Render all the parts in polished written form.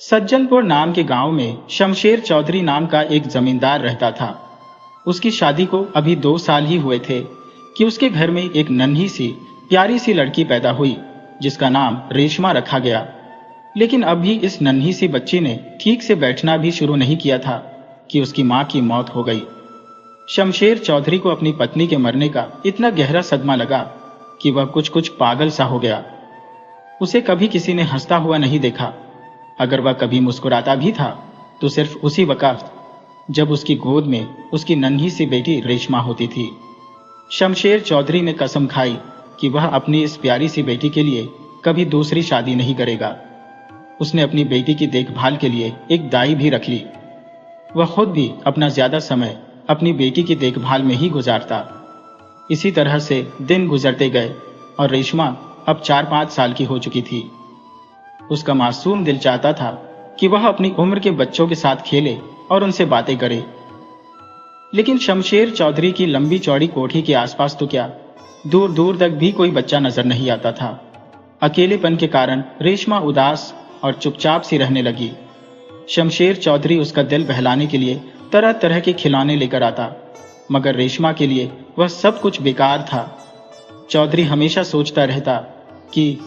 सज्जनपुर नाम के गांव में शमशेर चौधरी नाम का एक जमींदार रहता था। उसकी शादी को अभी 2 साल ही हुए थे कि उसके घर में एक नन्ही सी प्यारी सी लड़की पैदा हुई जिसका नाम रेशमा रखा गया। लेकिन अभी इस नन्ही सी बच्ची ने ठीक से बैठना भी शुरू नहीं किया था कि उसकी मां की मौत हो गई। शमशेर चौधरी को अपनी पत्नी के मरने का इतना गहरा सदमा लगा कि वह कुछ पागल सा हो गया। उसे कभी किसी ने हंसता हुआ नहीं देखा। अगर वह कभी मुस्कुराता भी था तो सिर्फ उसी वक्त जब उसकी गोद में उसकी नन्ही सी बेटी रेशमा होती थी। शमशेर चौधरी ने कसम खाई कि वह अपनी इस प्यारी सी बेटी के लिए कभी दूसरी शादी नहीं करेगा। उसने अपनी बेटी की देखभाल के लिए एक दाई भी रख ली। वह खुद भी अपना ज्यादा समय अपनी बेटी की देखभाल में ही गुजारता। इसी तरह से दिन गुजरते गए और रेशमा अब 4-5 साल की हो चुकी थी। उसका मासूम दिल चाहता था कि वह अपनी उम्र के बच्चों के साथ खेले और उनसे बातें करे। लेकिन शमशेर चौधरी की लंबी चौड़ी कोठी के आसपास तो क्या, दूर दूर तक भी कोई बच्चा नजर नहीं आता था। अकेलेपन के कारण रेशमा उदास और चुपचाप सी रहने लगी। शमशेर चौधरी उसका दिल बहलाने के लिए तरह तरह के खिलौने लेकर आता, मगर रेशमा के लिए वह सब कुछ बेकार था। चौधरी हमेशा सोचता रहता कि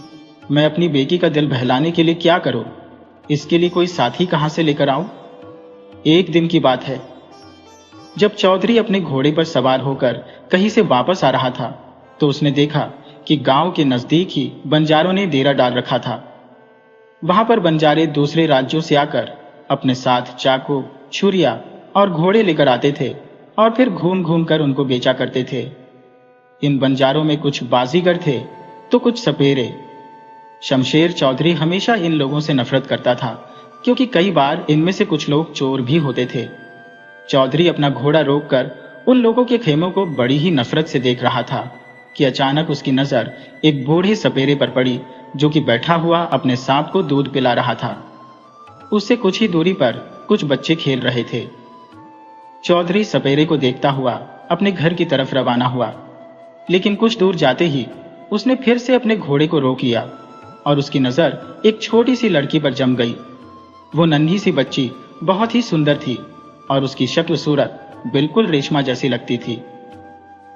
मैं अपनी बेटी का दिल बहलाने के लिए क्या करूं, इसके लिए कोई साथी कहां से लेकर आऊं। एक दिन की बात है, जब चौधरी अपने घोड़े पर सवार होकर कहीं से वापस आ रहा था तो उसने देखा कि गांव के नजदीक ही बंजारों ने डेरा डाल रखा था। वहां पर बंजारे दूसरे राज्यों से आकर अपने साथ चाकू, छुरिया और घोड़े लेकर आते थे और फिर घूम घूम कर उनको बेचा करते थे। इन बंजारों में कुछ बाजीगर थे तो कुछ सपेरे। शमशेर चौधरी हमेशा इन लोगों से नफरत करता था क्योंकि कई बार इनमें से कुछ लोग चोर भी होते थे। चौधरी अपना घोड़ा रोककर उन लोगों के खेमों को बड़ी ही नफरत से देख रहा था कि अचानक उसकी नजर एक बूढ़े सपेरे पर पड़ी जो कि बैठा हुआ अपने सांप को दूध पिला रहा था। उससे कुछ ही दूरी पर कुछ बच्चे खेल रहे थे। चौधरी सपेरे को देखता हुआ अपने घर की तरफ रवाना हुआ, लेकिन कुछ दूर जाते ही उसने फिर से अपने घोड़े को रोक लिया और उसकी नजर एक छोटी सी लड़की पर जम गई। वो नन्ही सी बच्ची बहुत ही सुंदर थी और उसकी शक्ल सूरत बिल्कुल रेशमा जैसी लगती थी।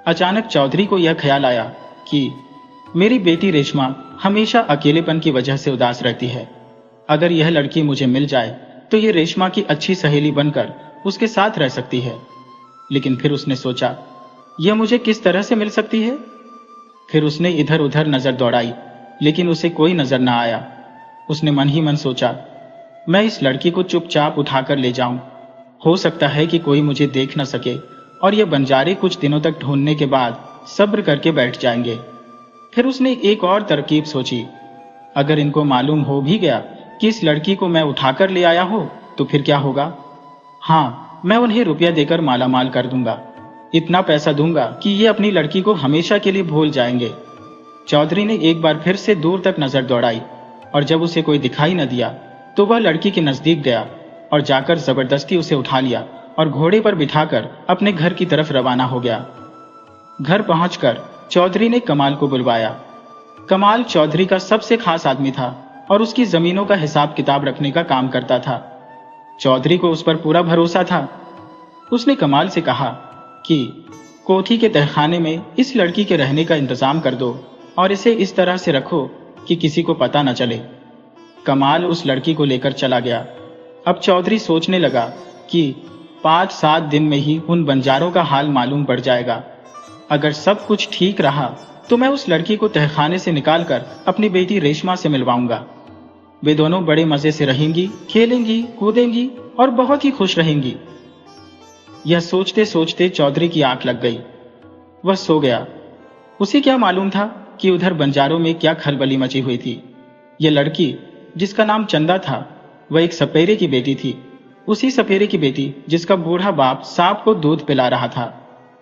अचानक चौधरी को यह ख्याल आया कि मेरी बेटी रेशमा हमेशा अकेलेपन की वजह से उदास रहती है। अगर यह लड़की मुझे मिल जाए तो ये रेशमा की अच्छी सहेली बनकर उसके साथ रह सकती है। लेकिन फिर उसने सोचा, यह मुझे किस तरह से मिल सकती है। फिर उसने इधर उधर नजर दौड़ाई, लेकिन उसे कोई नजर ना आया। उसने मन ही मन सोचा, मैं इस लड़की को चुपचाप उठाकर ले जाऊं। हो सकता है कि कोई मुझे देख न सके और ये बंजारे कुछ दिनों तक ढूंढने के बाद सब्र करके बैठ जाएंगे। फिर उसने एक और तरकीब सोची, अगर इनको मालूम हो भी गया कि इस लड़की को मैं उठाकर ले आया हो तो फिर क्या होगा। हाँ, मैं उन्हें रुपया देकर मालामाल कर दूंगा। इतना पैसा दूंगा कि ये अपनी लड़की को हमेशा के लिए भूल जाएंगे। चौधरी ने एक बार फिर से दूर तक नजर दौड़ाई और जब उसे कोई दिखाई न दिया तो वह लड़की के नजदीक गया और जाकर जबरदस्ती उसे उठा लिया और घोड़े पर बिठाकर अपने घर की तरफ रवाना हो गया। घर पहुंचकर चौधरी ने कमाल को बुलवाया। कमाल चौधरी का सबसे खास आदमी था और उसकी जमीनों का हिसाब किताब रखने का काम करता था। चौधरी को उस पर पूरा भरोसा था। उसने कमाल से कहा कि कोठी के तहखाने में इस लड़की के रहने का इंतजाम कर दो और इसे इस तरह से रखो कि किसी को पता न चले। कमाल उस लड़की को लेकर चला गया। अब चौधरी सोचने लगा कि 5-7 दिन में ही उन बंजारों का हाल मालूम पड़ जाएगा। अगर सब कुछ ठीक रहा तो मैं उस लड़की को तहखाने से निकालकर अपनी बेटी रेशमा से मिलवाऊंगा। वे दोनों बड़े मजे से रहेंगी, खेलेंगी, कूदेंगी और बहुत ही खुश रहेंगी। यह सोचते सोचते चौधरी की आंख लग गई। वह सो गया। उसे क्या मालूम था कि उधर बंजारों में क्या खलबली मची हुई थी। यह लड़की जिसका नाम चंदा था वह एक सपेरे की बेटी थी। उसी सपेरे की बेटी जिसका बूढ़ा बाप सांप को दूध पिला रहा था।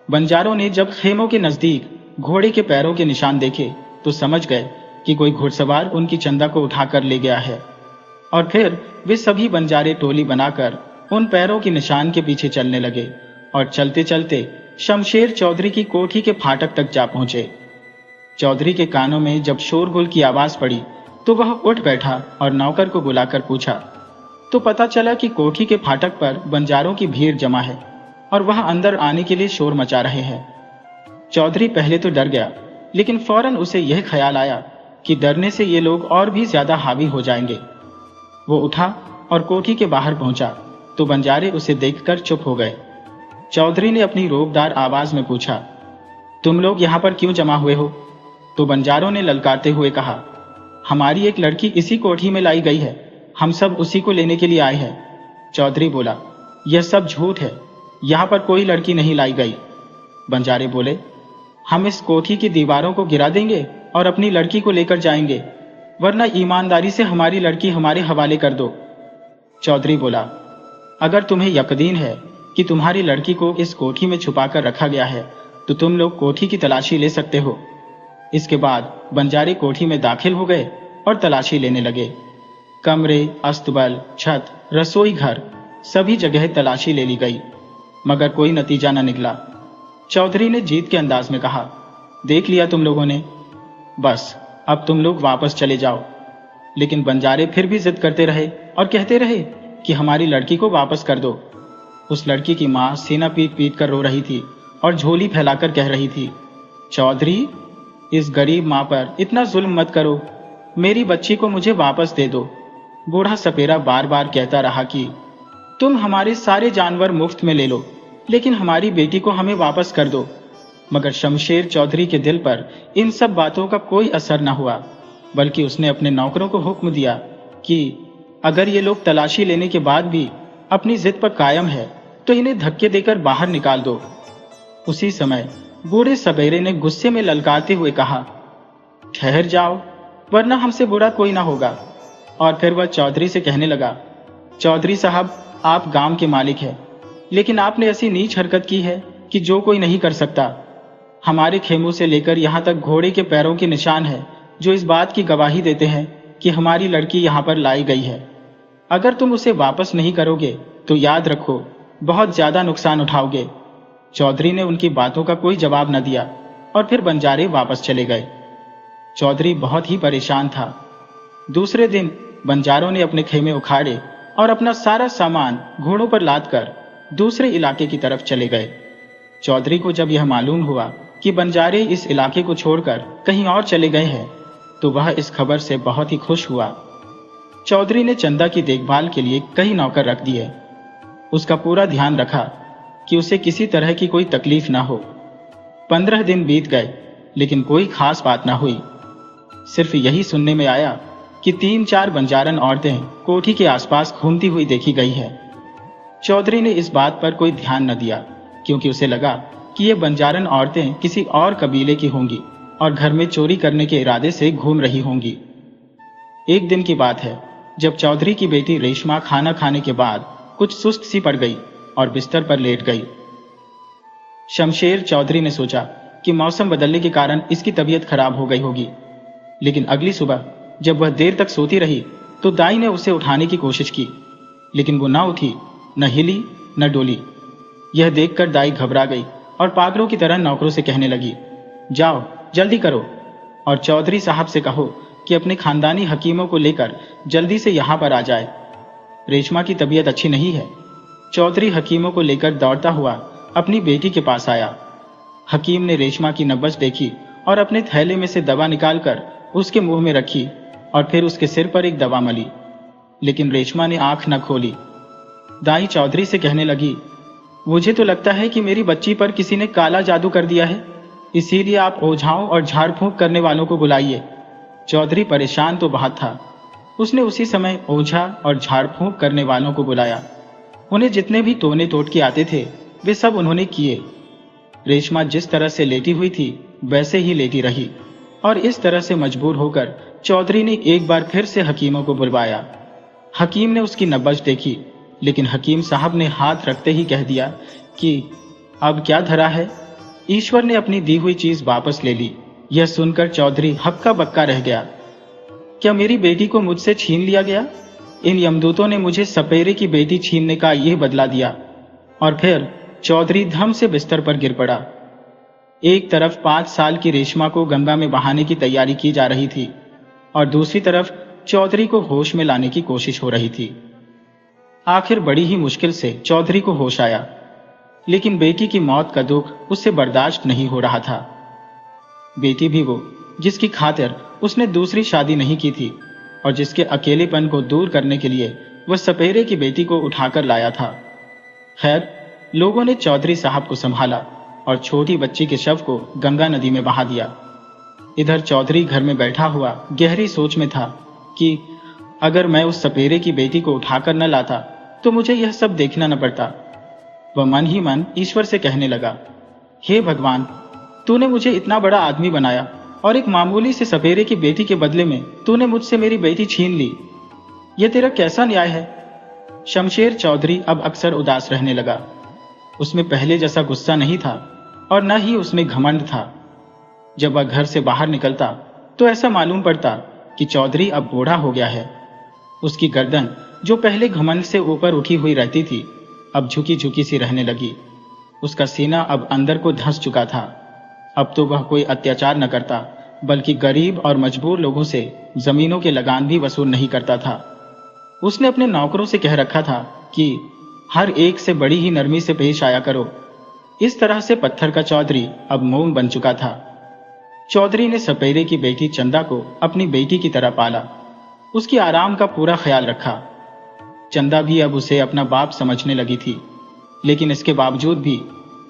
बंजारों ने जब खेमों के नजदीक घोड़े के पैरों के निशान देखे तो समझ गए कि कोई घुड़सवार उनकी चंदा को उठाकर ले गया है और फिर वे सभी बंजारे टोली बनाकर उन पैरों के निशान के पीछे चलने लगे और चलते चलते शमशेर चौधरी की कोठी के फाटक तक जा पहुंचे। चौधरी के कानों में जब शोरगुल की आवाज पड़ी तो वह उठ बैठा और नौकर को बुलाकर पूछा, तो पता चला कि कोठी के फाटक पर बंजारों की भीड़ जमा है और वह अंदर आने के लिए शोर मचा रहे हैं। चौधरी पहले तो डर गया, लेकिन फौरन उसे यह ख्याल आया कि डरने से ये लोग और भी ज्यादा हावी हो जाएंगे। वो उठा और कोठी के बाहर पहुंचा तो बंजारे उसे देखकर चुप हो गए। चौधरी ने अपनी रोबदार आवाज में पूछा, तुम लोग यहाँ पर क्यों जमा हुए हो? तो बंजारों ने ललकारते हुए कहा, हमारी एक लड़की इसी कोठी में लाई गई है, हम सब उसी को लेने के लिए आए हैं। चौधरी बोला, यह सब झूठ है, यहाँ पर कोई लड़की नहीं लाई गई। बंजारे बोले, हम इस कोठी की दीवारों को गिरा देंगे और अपनी लड़की को लेकर जाएंगे, वरना ईमानदारी से हमारी लड़की हमारे हवाले कर दो। चौधरी बोला, अगर तुम्हें यकीन है कि तुम्हारी लड़की को इस कोठी में छुपाकर रखा गया है तो तुम लोग कोठी की तलाशी ले सकते हो। इसके बाद बंजारे कोठी में दाखिल हो गए और तलाशी लेने लगे। कमरे, अस्तबल, छत, रसोई घर, सभी जगह तलाशी ले ली गई, मगर कोई नतीजा न निकला। चौधरी ने जीत के अंदाज में कहा, देख लिया तुम लोगों ने, बस अब तुम लोग वापस चले जाओ। लेकिन बंजारे फिर भी जिद करते रहे और कहते रहे कि हमारी लड़की को वापस कर दो। उस लड़की की मां सीना पीट पीट कर रो रही थी और झोली फैलाकर कह रही थी, चौधरी, इस गरीब मां पर इतना जुल्म मत करो, मेरी बच्ची को मुझे वापस दे दो। बूढ़ा सपेरा बार बार कहता रहा कि तुम हमारे सारे जानवर मुफ्त में ले लो, लेकिन हमारी बेटी को हमें वापस कर दो। मगर शमशेर चौधरी के दिल पर इन सब बातों का कोई असर न हुआ, बल्कि उसने अपने नौकरों को हुक्म दिया कि अगर ये लोग तलाशी लेने के बाद भी अपनी जिद पर कायम है तो इन्हें धक्के देकर बाहर निकाल दो। उसी समय बूढ़े सपेरे ने गुस्से में ललकारते हुए कहा, ठहर जाओ, वरना हमसे बुरा कोई ना होगा। और फिर वह चौधरी से कहने लगा, चौधरी साहब, आप गांव के मालिक हैं, लेकिन आपने ऐसी नीच हरकत की है कि जो कोई नहीं कर सकता। हमारे खेमों से लेकर यहाँ तक घोड़े के पैरों के निशान है जो इस बात की गवाही देते हैं कि हमारी लड़की यहाँ पर लाई गई है। अगर तुम उसे वापस नहीं करोगे तो याद रखो, बहुत ज्यादा नुकसान उठाओगे। चौधरी ने उनकी बातों का कोई जवाब न दिया और फिर बंजारे वापस चले गए। चौधरी बहुत ही परेशान था। दूसरे दिन बंजारों ने अपने खेमे उखाड़े और अपना सारा सामान घोड़ों पर लादकर दूसरे इलाके की तरफ चले गए। चौधरी को जब यह मालूम हुआ कि बंजारे इस इलाके को छोड़कर कहीं और चले गए हैं तो वह इस खबर से बहुत ही खुश हुआ। चौधरी ने चंदा की देखभाल के लिए कई नौकर रख दिए। उसका पूरा ध्यान रखा कि उसे किसी तरह की कोई तकलीफ ना हो। 15 दिन बीत गए, लेकिन कोई खास बात ना हुई। सिर्फ यही सुनने में आया कि 3-4 बंजारन औरतें कोठी के आसपास घूमती हुई देखी गई है। चौधरी ने इस बात पर कोई ध्यान न दिया, क्योंकि उसे लगा कि ये बंजारन औरतें किसी और कबीले की होंगी और घर में चोरी करने के इरादे से घूम रही होंगी। एक दिन की बात है, जब चौधरी की बेटी रेशमा खाना खाने के बाद कुछ सुस्त सी पड़ गई और बिस्तर पर लेट गई। शमशेर चौधरी ने सोचा कि मौसम बदलने के कारण इसकी तबीयत खराब हो गई होगी, लेकिन अगली सुबह जब वह देर तक सोती रही तो दाई ने उसे उठाने की कोशिश की, लेकिन वो ना उठी, न हिली, न डोली। यह देखकर दाई घबरा गई और पागलों की तरह नौकरों से कहने लगी, जाओ जल्दी करो और चौधरी साहब से कहो कि अपने खानदानी हकीमों को लेकर जल्दी से यहाँ पर आ जाए। रेशमा की तबीयत अच्छी नहीं है। चौधरी हकीमों को लेकर दौड़ता हुआ अपनी बेटी के पास आया। हकीम ने रेशमा की नब्ज देखी और अपने थैले में से दवा निकालकर उसके मुंह में रखी और फिर उसके सिर पर एक दवा मली, लेकिन रेशमा ने आंख न खोली। दाई चौधरी से कहने लगी, मुझे तो लगता है कि मेरी बच्ची पर किसी ने काला जादू कर दिया है, इसीलिए आप ओझाओं और झाड़ फूंक करने वालों को बुलाइए। चौधरी परेशान तो बहुत था। उसने उसी समय ओझा और झाड़ फूंक करने वालों को बुलाया। उन्हें जितने भी टोने टोटके आते थे वे सब उन्होंने किए। रेशमा जिस तरह से लेटी हुई थी वैसे ही लेटी रही और इस तरह से मजबूर होकर चौधरी ने एक बार फिर से हकीमों को बुलवाया। हकीम ने उसकी नब्ज देखी, लेकिन हकीम साहब ने हाथ रखते ही कह दिया कि अब क्या धरा है, ईश्वर ने अपनी दी हुई चीज वापस ले ली। यह सुनकर चौधरी हक्का बक्का रह गया। क्या मेरी बेटी को मुझसे छीन लिया गया? इन यमदूतों ने मुझे सपेरे की बेटी छीनने का यह बदला दिया। और फिर चौधरी धम से बिस्तर पर गिर पड़ा। एक तरफ 5 साल की रेशमा को गंगा में बहाने की तैयारी की जा रही थी और दूसरी तरफ चौधरी को होश में लाने की कोशिश हो रही थी। आखिर बड़ी ही मुश्किल से चौधरी को होश आया, लेकिन बेटी की मौत का दुख उससे बर्दाश्त नहीं हो रहा था। बेटी भी वो जिसकी खातिर उसने दूसरी शादी नहीं की थी और जिसके अकेलेपन को दूर करने के लिए वह सपेरे की बेटी को उठाकर लाया था। खैर, लोगों ने चौधरी साहब को संभाला और छोटी बच्ची के शव को गंगा नदी में बहा दिया। इधर चौधरी घर में बैठा हुआ गहरी सोच में था कि अगर मैं उस सपेरे की बेटी को उठाकर न लाता तो मुझे यह सब देखना न पड़ता। वह मन ही मन ईश्वर से कहने लगा, हे भगवान, तूने मुझे इतना बड़ा आदमी बनाया और एक मामूली से सपेरे की बेटी के बदले में तूने मुझसे मेरी बेटी छीन ली। यह तेरा कैसा न्याय है? शमशेर चौधरी अब अक्सर उदास रहने लगा। उसमें पहले जैसा गुस्सा नहीं था और न ही उसमें घमंड था। जब वह घर से बाहर निकलता तो ऐसा मालूम पड़ता कि चौधरी अब बूढ़ा हो गया है। उसकी गर्दन, जो पहले घमंड से ऊपर उठी हुई रहती थी, अब झुकी झुकी सी रहने लगी। उसका सीना अब अंदर को धंस चुका था। अब तो वह कोई अत्याचार न करता, बल्कि गरीब और मजबूर लोगों से जमीनों के लगान भी वसूल नहीं करता था। उसने अपने नौकरों से कह रखा था कि हर एक से बड़ी ही नरमी से पेश आया करो। इस तरह से पत्थर का चौधरी अब मौन बन चुका था। चौधरी ने सपेरे की बेटी चंदा को अपनी बेटी की तरह पाला, उसकी आराम का पूरा ख्याल रखा। चंदा भी अब उसे अपना बाप समझने लगी थी, लेकिन इसके बावजूद भी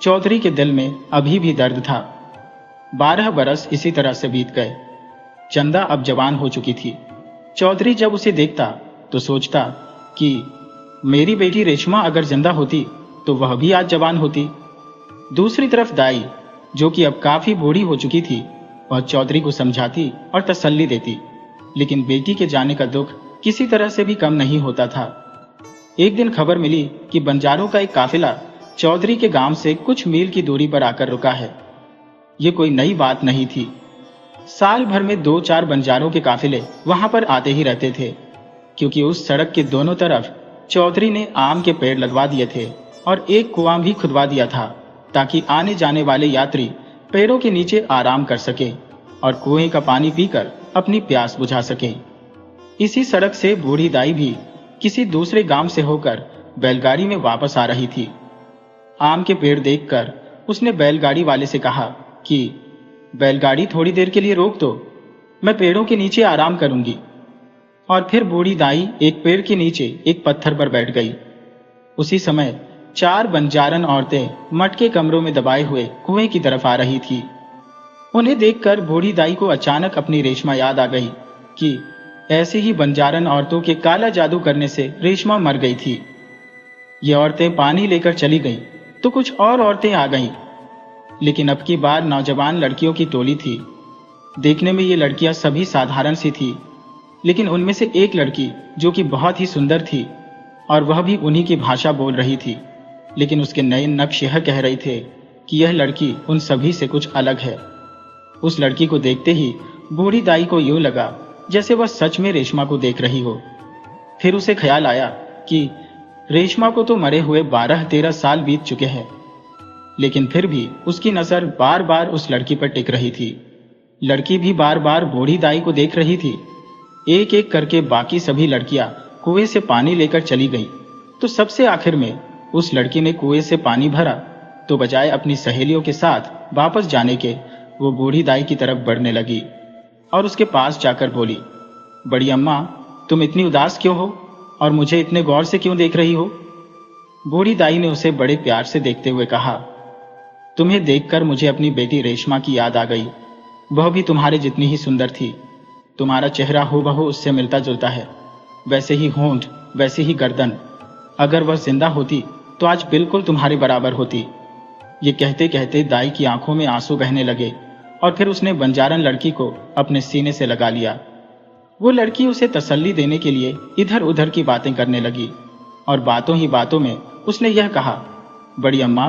चौधरी के दिल में अभी भी दर्द था। 12 बरस इसी तरह से बीत गए। चंदा अब जवान हो चुकी थी। चौधरी जब उसे देखता तो सोचता कि मेरी बेटी रेशमा अगर जिंदा होती तो वह भी आज जवान होती। दूसरी तरफ दाई, जो कि अब काफी बूढ़ी हो चुकी थी, वह चौधरी को समझाती और तसल्ली देती, लेकिन बेटी के जाने का दुख किसी तरह से भी कम नहीं होता था। एक दिन खबर मिली कि बंजारों का एक काफिला चौधरी के गांव से कुछ मील की दूरी पर आकर रुका है। ये कोई नई बात नहीं थी। साल भर में 2-4 बंजारों के काफिले वहां पर आते ही रहते थे, क्योंकि उस सड़क के दोनों तरफ चौधरी ने आम के पेड़ लगवा दिए थे और एक कुआं भी खुदवा दिया था, ताकि आने जाने वाले यात्री पेड़ों के नीचे आराम कर सके और कुएं का पानी पीकर अपनी प्यास बुझा सके। इसी सड़क से बूढ़ी दाई भी किसी दूसरे गांव से होकर बैलगाड़ी में वापस आ रही थी। आम के पेड़ देखकर उसने बैलगाड़ी वाले से कहा कि बैलगाड़ी थोड़ी देर के लिए रोक दो, मैं पेड़ों के नीचे आराम करूंगी। और फिर बूढ़ी दाई एक पेड़ के नीचे एक पत्थर पर बैठ गई। उसी समय 4 बंजारन औरतें मटके कमरों में दबाए हुए कुएं की तरफ आ रही थी। उन्हें देखकर बूढ़ी दाई को अचानक अपनी रेशमा याद आ गई कि ऐसे ही बंजारन औरतों के काला जादू करने से रेशमा मर गई थी। ये औरतें पानी लेकर चली गईं, तो कुछ और औरतें आ गईं, लेकिन अब की बार नौजवान लड़कियों की टोली थी। देखने में ये लड़कियां सभी साधारण सी थी, लेकिन उनमें से एक लड़की जो कि बहुत ही सुंदर थी और वह भी उन्हीं की भाषा बोल रही थी, लेकिन उसके नए नक्श यह कह रहे थे कि यह लड़की उन सभी से कुछ अलग है। उस लड़की को देखते ही बूढ़ी दाई को यूं लगा जैसे वह सच में रेशमा को देख रही हो। फिर उसे ख्याल आया कि रेशमा को तो मरे हुए 12-13 साल बीत चुके हैं, लेकिन फिर भी उसकी नजर बार बार उस लड़की पर टिक रही थी। लड़की भी बार बार बूढ़ी दाई को देख रही थी। एक एक करके बाकी सभी लड़कियां कुएं से पानी लेकर चली गईं, तो सबसे आखिर में उस लड़की ने कुएं से पानी भरा, तो बजाय अपनी सहेलियों के साथ वापस जाने के वो बूढ़ी दाई की तरफ बढ़ने लगी और उसके पास जाकर बोली, बड़ी अम्मा, तुम इतनी उदास क्यों हो और मुझे इतने गौर से क्यों देख रही हो? बूढ़ी दाई ने उसे बड़े प्यार से देखते हुए कहा, तुम्हें देखकर मुझे अपनी बेटी रेशमा की याद आ गई। वह भी तुम्हारे जितनी ही सुंदर थी। तुम्हारा चेहरा हूबहू उससे मिलता जुलता है, वैसे ही होंठ, वैसे ही गर्दन। अगर वह जिंदा होती तो आज बिल्कुल तुम्हारे बराबर होती। ये कहते कहते दाई की आंखों में आंसू बहने लगे और फिर उसने बंजारन लड़की को अपने सीने से लगा लिया। वो लड़की उसे तसल्ली देने के लिए इधर उधर की बातें करने लगी और बातों ही बातों में उसने यह कहा, बड़ी अम्मा,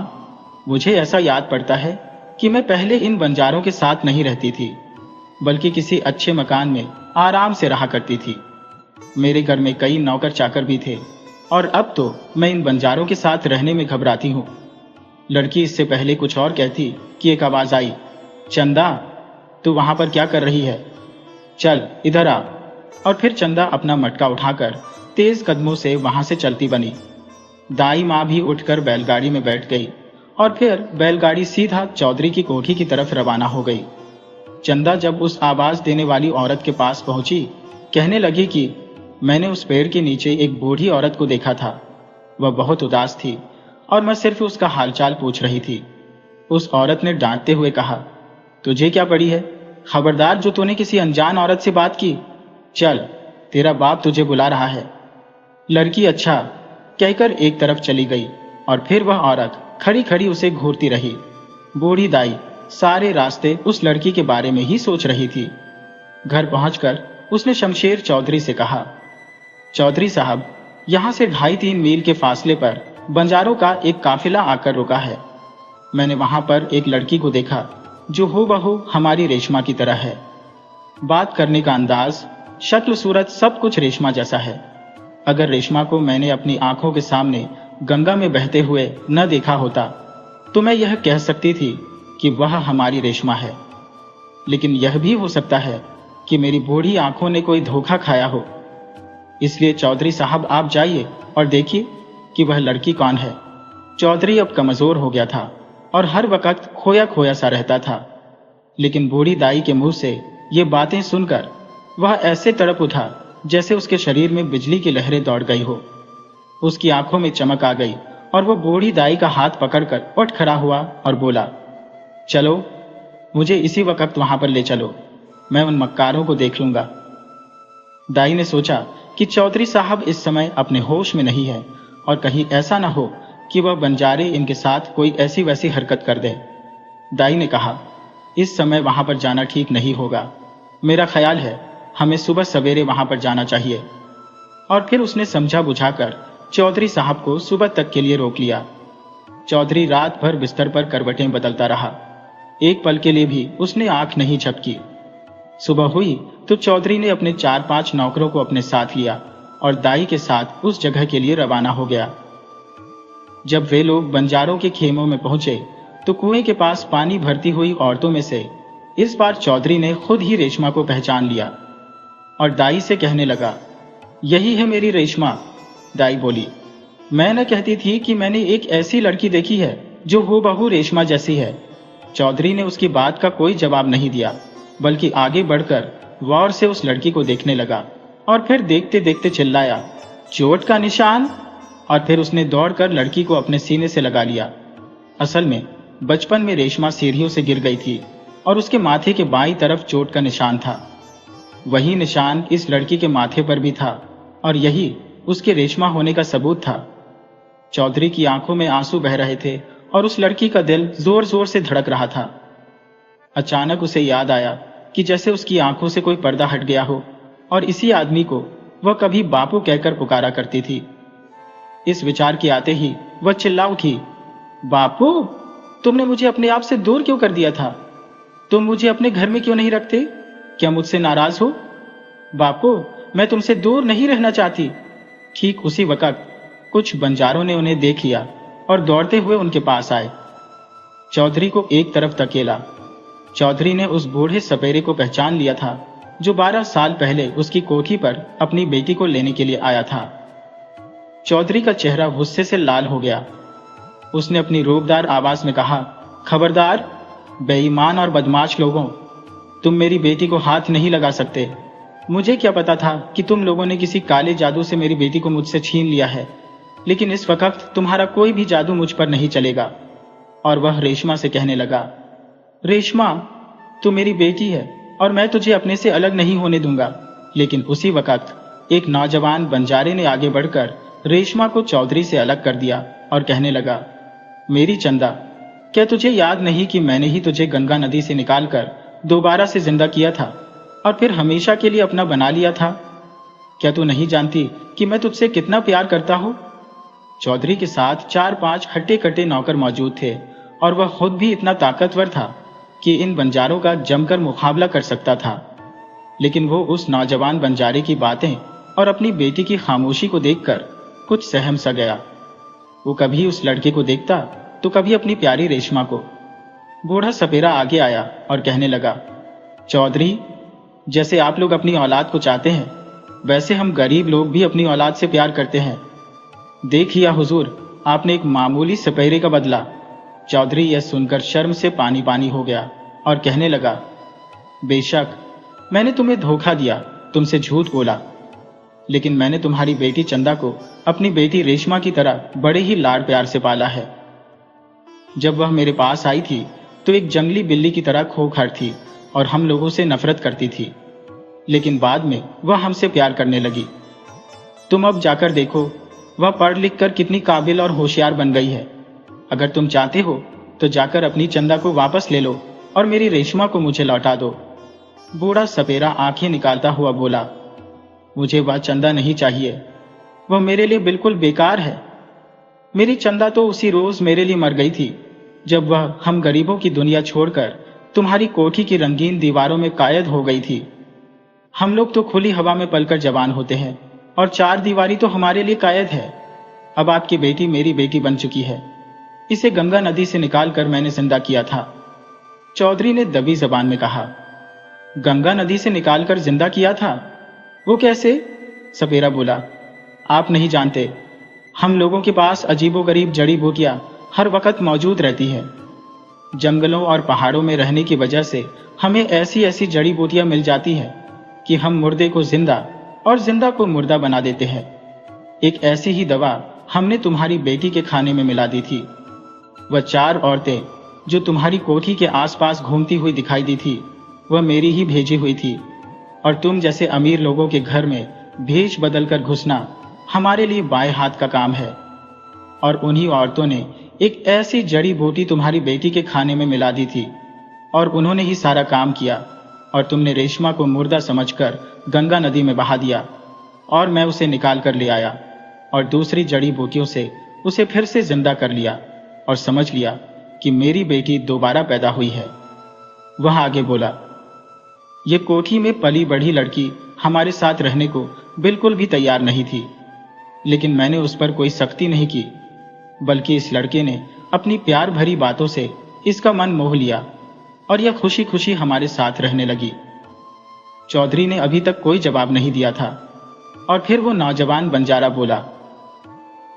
मुझे ऐसा याद पड़ता है कि मैं पहले इन बंजारों के साथ नहीं रहती थी, बल्कि किसी अच्छे मकान में आराम से रहा करती थी। मेरे घर में कई नौकर चाकर भी थे और अब तो मैं इन बंजारों के साथ रहने में घबराती हूँ। लड़की इससे पहले कुछ और कहती कि एक आवाज आई, चंदा, तू वहां पर क्या कर रही है? चल इधर आ। और फिर चंदा अपना मटका उठाकर तेज कदमों से वहां से चलती बनी। दाई माँ भी उठकर बैलगाड़ी में बैठ गई और फिर बैलगाड़ी सीधा चौधरी की कोठी की तरफ रवाना हो गई। चंदा जब उस आवाज देने वाली औरत के पास पहुंची, कहने लगी कि मैंने उस पेड़ के नीचे एक बूढ़ी औरत को देखा था। वह बहुत उदास थी और मैं सिर्फ उसका हालचाल पूछ रही थी। उस औरत ने डांटते हुए कहा, तुझे क्या पड़ी है? खबरदार जो तूने किसी अनजान औरत से बात की। चल, तेरा बाप तुझे बुला रहा है। लड़की अच्छा कहकर एक तरफ चली गई और फिर वह औरत खड़ी खड़ी उसे घूरती रही। बूढ़ी दाई सारे रास्ते उस लड़की के बारे में ही सोच रही थी। घर पहुंचकर उसने शमशेर चौधरी से कहा, चौधरी साहब, यहां से 2.5-3 मील के फासले पर बंजारों का एक काफिला आकर रुका है। मैंने वहां पर एक लड़की को देखा जो हूबहू हमारी रेशमा की तरह है। बात करने का अंदाज, शक्ल, सूरत सब कुछ रेशमा जैसा है। अगर रेशमा को मैंने अपनी आंखों के सामने गंगा में बहते हुए न देखा होता तो मैं यह कह सकती थी कि वह हमारी रेशमा है। लेकिन यह भी हो सकता है कि मेरी बूढ़ी आंखों ने कोई धोखा खाया हो। इसलिए चौधरी साहब आप जाइए और देखिए कि वह लड़की कौन है। चौधरी अब कमजोर हो गया था और हर वक्त खोया खोया सा रहता था। लेकिन बूढ़ी दाई के मुंह से ये बातें सुनकर वह ऐसे तड़प उठा जैसे उसके शरीर में बिजली की लहरें दौड़ गई हो। उसकी आंखों में चमक आ गई और वो बूढ़ी दाई का हाथ पकड़कर उठ खड़ा हुआ और बोला, चलो, मुझे इसी वक्त वहां पर ले चलो। मैं उन मक्कारों को देख लूंगा। दाई ने सोचा कि चौधरी साहब इस समय अपने होश में नहीं है और कहीं ऐसा ना हो कि वह बंजारे इनके साथ कोई ऐसी वैसी हरकत कर दे। दाई ने कहा, इस समय वहां पर जाना ठीक नहीं होगा। मेरा ख्याल है हमें सुबह सवेरे वहां पर जाना चाहिए। और फिर उसने समझा बुझाकर चौधरी साहब को सुबह तक के लिए रोक लिया। चौधरी रात भर बिस्तर पर करवटें बदलता रहा। एक पल के लिए भी उसने आंख नहीं झपकी। सुबह हुई तो चौधरी ने अपने 4-5 नौकरों को अपने साथ लिया और दाई के साथ उस जगह के लिए रवाना हो गया। जब वे लोग बंजारों के खेमों में पहुंचे तो कुएं के पास पानी भरती हुई औरतों में से इस बार चौधरी ने खुद ही रेशमा को पहचान लिया और दाई से कहने लगा, यही है मेरी रेशमा। दाई बोली, मैं न कहती थी कि मैंने एक ऐसी लड़की देखी है जो हूबहू रेशमा जैसी है। चौधरी ने उसकी बात का कोई जवाब नहीं दिया, बल्कि आगे बढ़कर गौर से उस लड़की को देखने लगा और फिर देखते देखते चिल्लाया, चोट का निशान। और फिर उसने दौड़कर लड़की को अपने सीने से लगा लिया। असल में बचपन में रेशमा सीढ़ियों से गिर गई थी और उसके माथे के बाईं तरफ चोट का निशान था। वही निशान इस लड़की के माथे पर भी था और यही उसके रेशमा होने का सबूत था। चौधरी की आंखों में आंसू बह रहे थे और उस लड़की का दिल जोर जोर से धड़क रहा था। अचानक उसे याद आया कि जैसे उसकी आंखों से कोई पर्दा हट गया हो और इसी आदमी को वह कभी बापू कहकर पुकारा करती थी। इस विचार के आते ही वह चिल्ला उठी, बापू, तुमने मुझे अपने आप से दूर क्यों कर दिया था? तुम मुझे अपने घर में क्यों नहीं रखते? क्या मुझसे नाराज हो? बापू, मैं तुमसे दूर नहीं रहना चाहती। ठीक उसी वक्त कुछ बंजारों ने उन्हें देख लिया और दौड़ते हुए उनके पास आए। चौधरी को एक तरफ धकेला। चौधरी ने उस बूढ़े सपेरे को पहचान लिया था जो 12 साल पहले उसकी कोठी पर अपनी बेटी को लेने के लिए आया था। चौधरी का चेहरा गुस्से से लाल हो गया। उसने अपनी रूपदार आवाज में कहा, खबरदार बेईमान और बदमाश लोगों, तुम मेरी बेटी को हाथ नहीं लगा सकते। मुझे क्या पता था कि तुम लोगों ने किसी काले जादू से मेरी बेटी को मुझसे छीन लिया है, लेकिन इस वक्त तुम्हारा कोई भी जादू मुझ पर नहीं चलेगा। और वह रेशमा से कहने लगा, रेशमा, तू मेरी बेटी है और मैं तुझे अपने से अलग नहीं होने दूंगा। लेकिन उसी वक्त एक नौजवान बंजारे ने आगे बढ़कर रेशमा को चौधरी से अलग कर दिया और कहने लगा, मेरी चंदा, क्या तुझे याद नहीं कि मैंने ही तुझे गंगा नदी से निकालकर दोबारा से जिंदा किया था और फिर हमेशा के लिए अपना बना लिया था? क्या तू नहीं जानती कि मैं तुझसे कितना प्यार करता हूं? चौधरी के साथ 4-5 हट्टे कट्टे नौकर मौजूद थे और वह खुद भी इतना ताकतवर था कि इन बंजारों का जमकर मुकाबला कर सकता था। लेकिन वो उस नौजवान बंजारे की बातें और अपनी बेटी की खामोशी को देखकर कुछ सहम सा गया। वो कभी उस लड़के को देखता तो कभी अपनी प्यारी रेशमा को। बूढ़ा सपेरा आगे आया और कहने लगा, चौधरी, जैसे आप लोग अपनी औलाद को चाहते हैं वैसे हम गरीब लोग भी अपनी औलाद से प्यार करते हैं। देखिए हुजूर, आपने एक मामूली सपेरे का बदला। चौधरी यह सुनकर शर्म से पानी पानी हो गया और कहने लगा, बेशक मैंने तुम्हें धोखा दिया, तुमसे झूठ बोला, लेकिन मैंने तुम्हारी बेटी चंदा को अपनी बेटी रेशमा की तरह बड़े ही लाड़ प्यार से पाला है। जब वह मेरे पास आई थी तो एक जंगली बिल्ली की तरह खोखर थी और हम लोगों से नफरत करती थी, लेकिन बाद में वह हमसे प्यार करने लगी। तुम अब जाकर देखो, वह पढ़ लिख कर कितनी काबिल और होशियार बन गई है। अगर तुम चाहते हो तो जाकर अपनी चंदा को वापस ले लो और मेरी रेशमा को मुझे लौटा दो। बूढ़ा सपेरा आंखें निकालता हुआ बोला, मुझे वह चंदा नहीं चाहिए, वह मेरे लिए बिल्कुल बेकार है। मेरी चंदा तो उसी रोज मेरे लिए मर गई थी जब वह हम गरीबों की दुनिया छोड़कर तुम्हारी कोठी की रंगीन दीवारों में कायद हो गई थी। हम लोग तो खुली हवा में पलकर जवान होते हैं और चार दीवारी तो हमारे लिए कायद है। अब आपकी बेटी मेरी बेटी बन चुकी है। इसे गंगा नदी से निकालकर मैंने जिंदा किया था। चौधरी ने दबी जबान में कहा, गंगा नदी से निकालकर जिंदा किया था? वो कैसे? सपेरा बोला, आप नहीं जानते। हम लोगों के पास अजीबोगरीब जड़ी बूटियां हर वक्त मौजूद रहती है। जंगलों और पहाड़ों में रहने की वजह से हमें ऐसी ऐसी जड़ी बूटियां मिल जाती है कि हम मुर्दे को जिंदा और जिंदा को मुर्दा बना देते हैं। एक ऐसी ही दवा हमने तुम्हारी बेटी के खाने में मिला दी थी। वह चार औरतें जो तुम्हारी कोठी के आसपास घूमती हुई दिखाई दी थी, वह मेरी ही भेजी हुई थी, और तुम जैसे अमीर लोगों के घर में भेष बदलकर घुसना हमारे लिए बाएं हाथ का काम है। और उन्हीं औरतों ने एक ऐसी जड़ी बूटी तुम्हारी बेटी के खाने में मिला दी थी और उन्होंने ही सारा काम किया, और तुमने रेशमा को मुर्दा समझकर गंगा नदी में बहा दिया और मैं उसे निकाल कर ले आया और दूसरी जड़ी बूटियों से उसे फिर से जिंदा कर लिया और समझ लिया कि मेरी बेटी दोबारा पैदा हुई है। वह आगे बोला, ये कोठी में पली बढ़ी लड़की हमारे साथ रहने को बिल्कुल भी तैयार नहीं थी, लेकिन मैंने उस पर कोई सख्ती नहीं की, बल्कि इस लड़के ने अपनी प्यार भरी बातों से इसका मन मोह लिया और यह खुशी खुशी हमारे साथ रहने लगी। चौधरी ने अभी तक कोई जवाब नहीं दिया था और फिर वो नौजवान बंजारा बोला,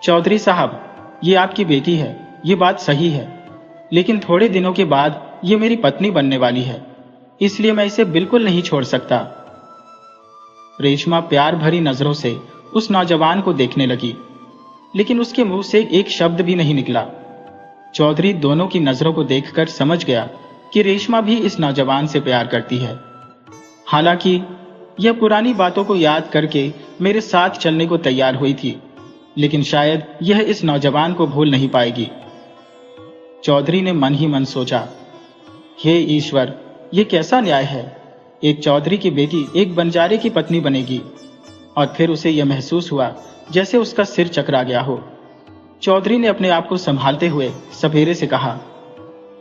चौधरी साहब, ये आपकी बेटी है, ये बात सही है, लेकिन थोड़े दिनों के बाद ये मेरी पत्नी बनने वाली है, इसलिए मैं इसे बिल्कुल नहीं छोड़ सकता। रेशमा प्यार भरी नजरों से उस नौजवान को देखने लगी, लेकिन उसके मुंह से एक शब्द भी नहीं निकला। चौधरी दोनों की नजरों को देखकर समझ गया कि रेशमा भी इस नौजवान से प्यार करती है। हालांकि यह पुरानी बातों को याद करके मेरे साथ चलने को तैयार हुई थी, लेकिन शायद यह इस नौजवान को भूल नहीं पाएगी। चौधरी ने मन ही मन सोचा, हे ईश्वर, यह कैसा न्याय है? एक चौधरी की बेटी एक बंजारे की पत्नी बनेगी। और फिर उसे यह महसूस हुआ जैसे उसका सिर चकरा गया हो। चौधरी ने अपने आप को संभालते हुए सपेरे से कहा,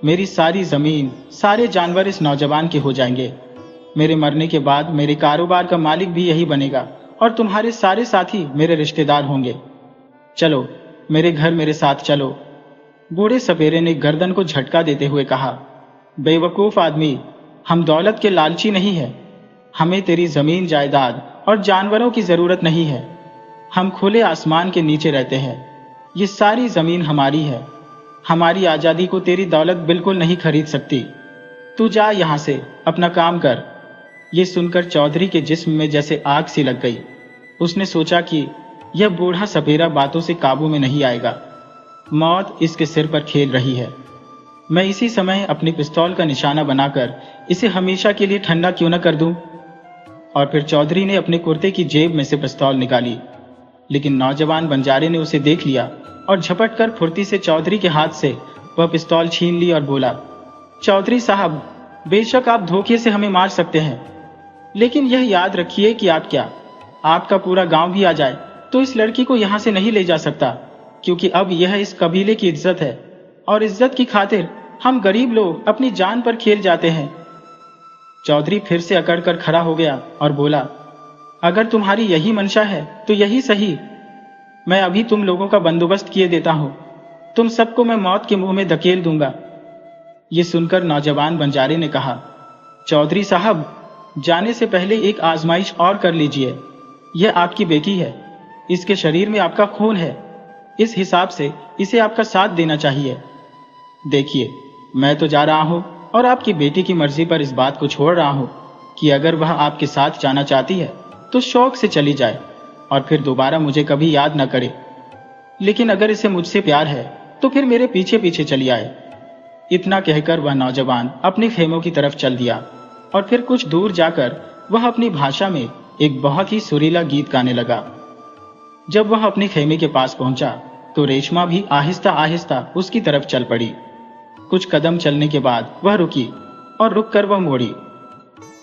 मेरी सारी जमीन, सारे जानवर इस नौजवान के हो जाएंगे। मेरे मरने के बाद मेरे कारोबार का मालिक भी यही बनेगा और तुम्हारे सारे साथी मेरे रिश्तेदार होंगे। चलो मेरे घर, मेरे साथ चलो। बूढ़े सपेरे ने गर्दन को झटका देते हुए कहा, बेवकूफ आदमी, हम दौलत के लालची नहीं है। हमें तेरी जमीन जायदाद और जानवरों की जरूरत नहीं है। हम खुले आसमान के नीचे रहते हैं। ये सारी जमीन हमारी है। हमारी आजादी को तेरी दौलत बिल्कुल नहीं खरीद सकती। तू जा यहां से, अपना काम कर। ये सुनकर चौधरी के जिस्म में जैसे आग सी लग गई। उसने सोचा कि यह बूढ़ा सपेरा बातों से काबू में नहीं आएगा। मौत इसके सिर पर खेल रही है। मैं इसी समय अपनी पिस्तौल का निशाना बनाकर इसे हमेशा के लिए ठंडा क्यों न कर दूं? और फिर चौधरी ने अपने कुर्ते की जेब में से पिस्तौल निकाली, लेकिन नौजवान बंजारे ने उसे देख लिया और झपट कर फुर्ती से चौधरी के हाथ से वह पिस्तौल छीन ली और बोला, चौधरी साहब, बेशक आप धोखे से हमें मार सकते हैं, लेकिन यह याद रखिए कि आपका पूरा गांव भी आ जाए तो इस लड़की को यहां से नहीं ले जा सकता, क्योंकि अब यह इस कबीले की इज्जत है और इज्जत की खातिर हम गरीब लोग अपनी जान पर खेल जाते हैं। चौधरी फिर से अकड़ कर खड़ा हो गया और बोला, अगर तुम्हारी यही मंशा है तो यही सही। मैं अभी तुम लोगों का बंदोबस्त किए देता हूं। तुम सबको मैं मौत के मुंह में धकेल दूंगा। ये सुनकर नौजवान बंजारे ने कहा, चौधरी साहब, जाने से पहले एक आजमाइश और कर लीजिए। यह आपकी बेटी है, इसके शरीर में आपका खून है, इस हिसाब से इसे आपका साथ देना चाहिए। देखिए, मैं तो जा रहा हूं और आपकी बेटी की मर्जी पर इस बात को छोड़ रहा हूं कि अगर वह आपके साथ जाना चाहती है तो शौक से चली जाए और फिर दोबारा मुझे कभी याद न करे, लेकिन अगर इसे मुझसे प्यार है तो फिर मेरे पीछे पीछे चली आए। इतना कहकर वह नौजवान अपने खेमों की तरफ चल दिया और फिर कुछ दूर जाकर वह अपनी भाषा में एक बहुत ही सुरीला गीत गाने लगा। जब वह अपने खेमे के पास पहुंचा तो रेशमा भी आहिस्ता आहिस्ता उसकी तरफ चल पड़ी। कुछ कदम चलने के बाद वह रुकी और रुककर वह मोड़ी।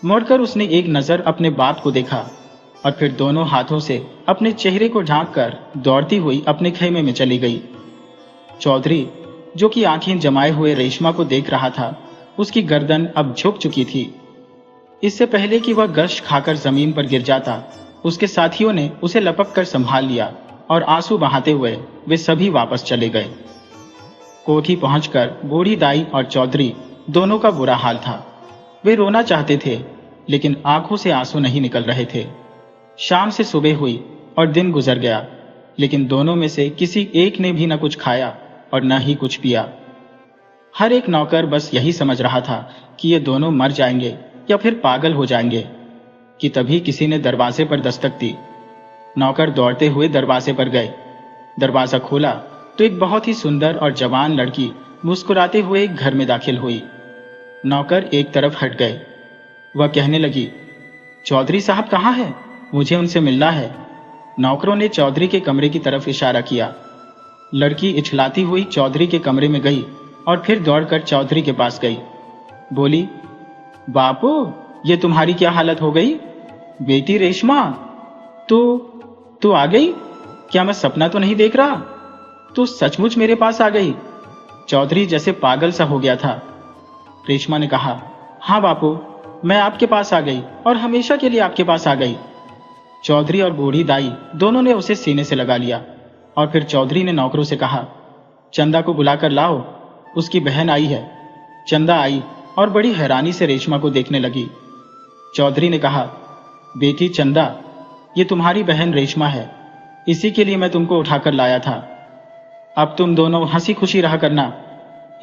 मुड़कर उसने एक नजर अपने बाप को देखा और फिर दोनों हाथों से अपने चेहरे को ढांककर दौड़ती हुई अपने खेमे में चली गई। चौधरी, जो कि आंखें जमाए हुए रेशमा को देख रहा था, उसकी गर्दन अब झुक चुकी थी। इससे पहले कि वह गश खाकर जमीन पर गिर जाता, उसके साथियों ने उसे लपक कर संभाल लिया और आंसू बहाते हुए वे सभी वापस चले गए। कोठी पहुंचकर बूढ़ी दाई और चौधरी दोनों का बुरा हाल था। वे रोना चाहते थे लेकिन आंखों से आंसू नहीं निकल रहे थे। शाम से सुबह हुई और दिन गुजर गया, लेकिन दोनों में से किसी एक ने भी न कुछ खाया और न ही कुछ पिया। हर एक नौकर बस यही समझ रहा था कि ये दोनों मर जाएंगे या फिर पागल हो जाएंगे कि तभी किसी ने दरवाजे पर दस्तक दी। नौकर दौड़ते हुए दरवाजे पर गए। दरवाजा खोला तो एक बहुत ही सुंदर और जवान लड़की मुस्कुराते हुए एक घर में दाखिल हुई। नौकर एक तरफ हट गए। वह कहने लगी, चौधरी साहब कहाँ हैं? मुझे उनसे मिलना है। नौकरों ने चौधरी के कमरे की तरफ इशारा किया। लड़की इछलाती हुई चौधरी के कमरे में गई और फिर दौड़कर चौधरी के पास गई। बोली, बापू, ये तुम्हारी क्या हालत हो गई? बेटी रेशमा, तू आ गई? क्या मैं सपना तो नहीं देख रहा? तू सचमुच मेरे पास आ गई? चौधरी जैसे पागल सा हो गया था। रेशमा ने कहा, हाँ बापू, मैं आपके पास आ गई और हमेशा के लिए आपके पास आ गई। चौधरी और बूढ़ी दाई दोनों ने उसे सीने से लगा लिया और फिर चौधरी ने नौकरों से कहा, चंदा को बुलाकर लाओ, उसकी बहन आई है। चंदा आई और बड़ी हैरानी से रेशमा को देखने लगी। चौधरी ने कहा, बेटी चंदा, ये तुम्हारी बहन रेशमा है, इसी के लिए मैं तुमको उठाकर लाया था। अब तुम दोनों हंसी खुशी रहा करना।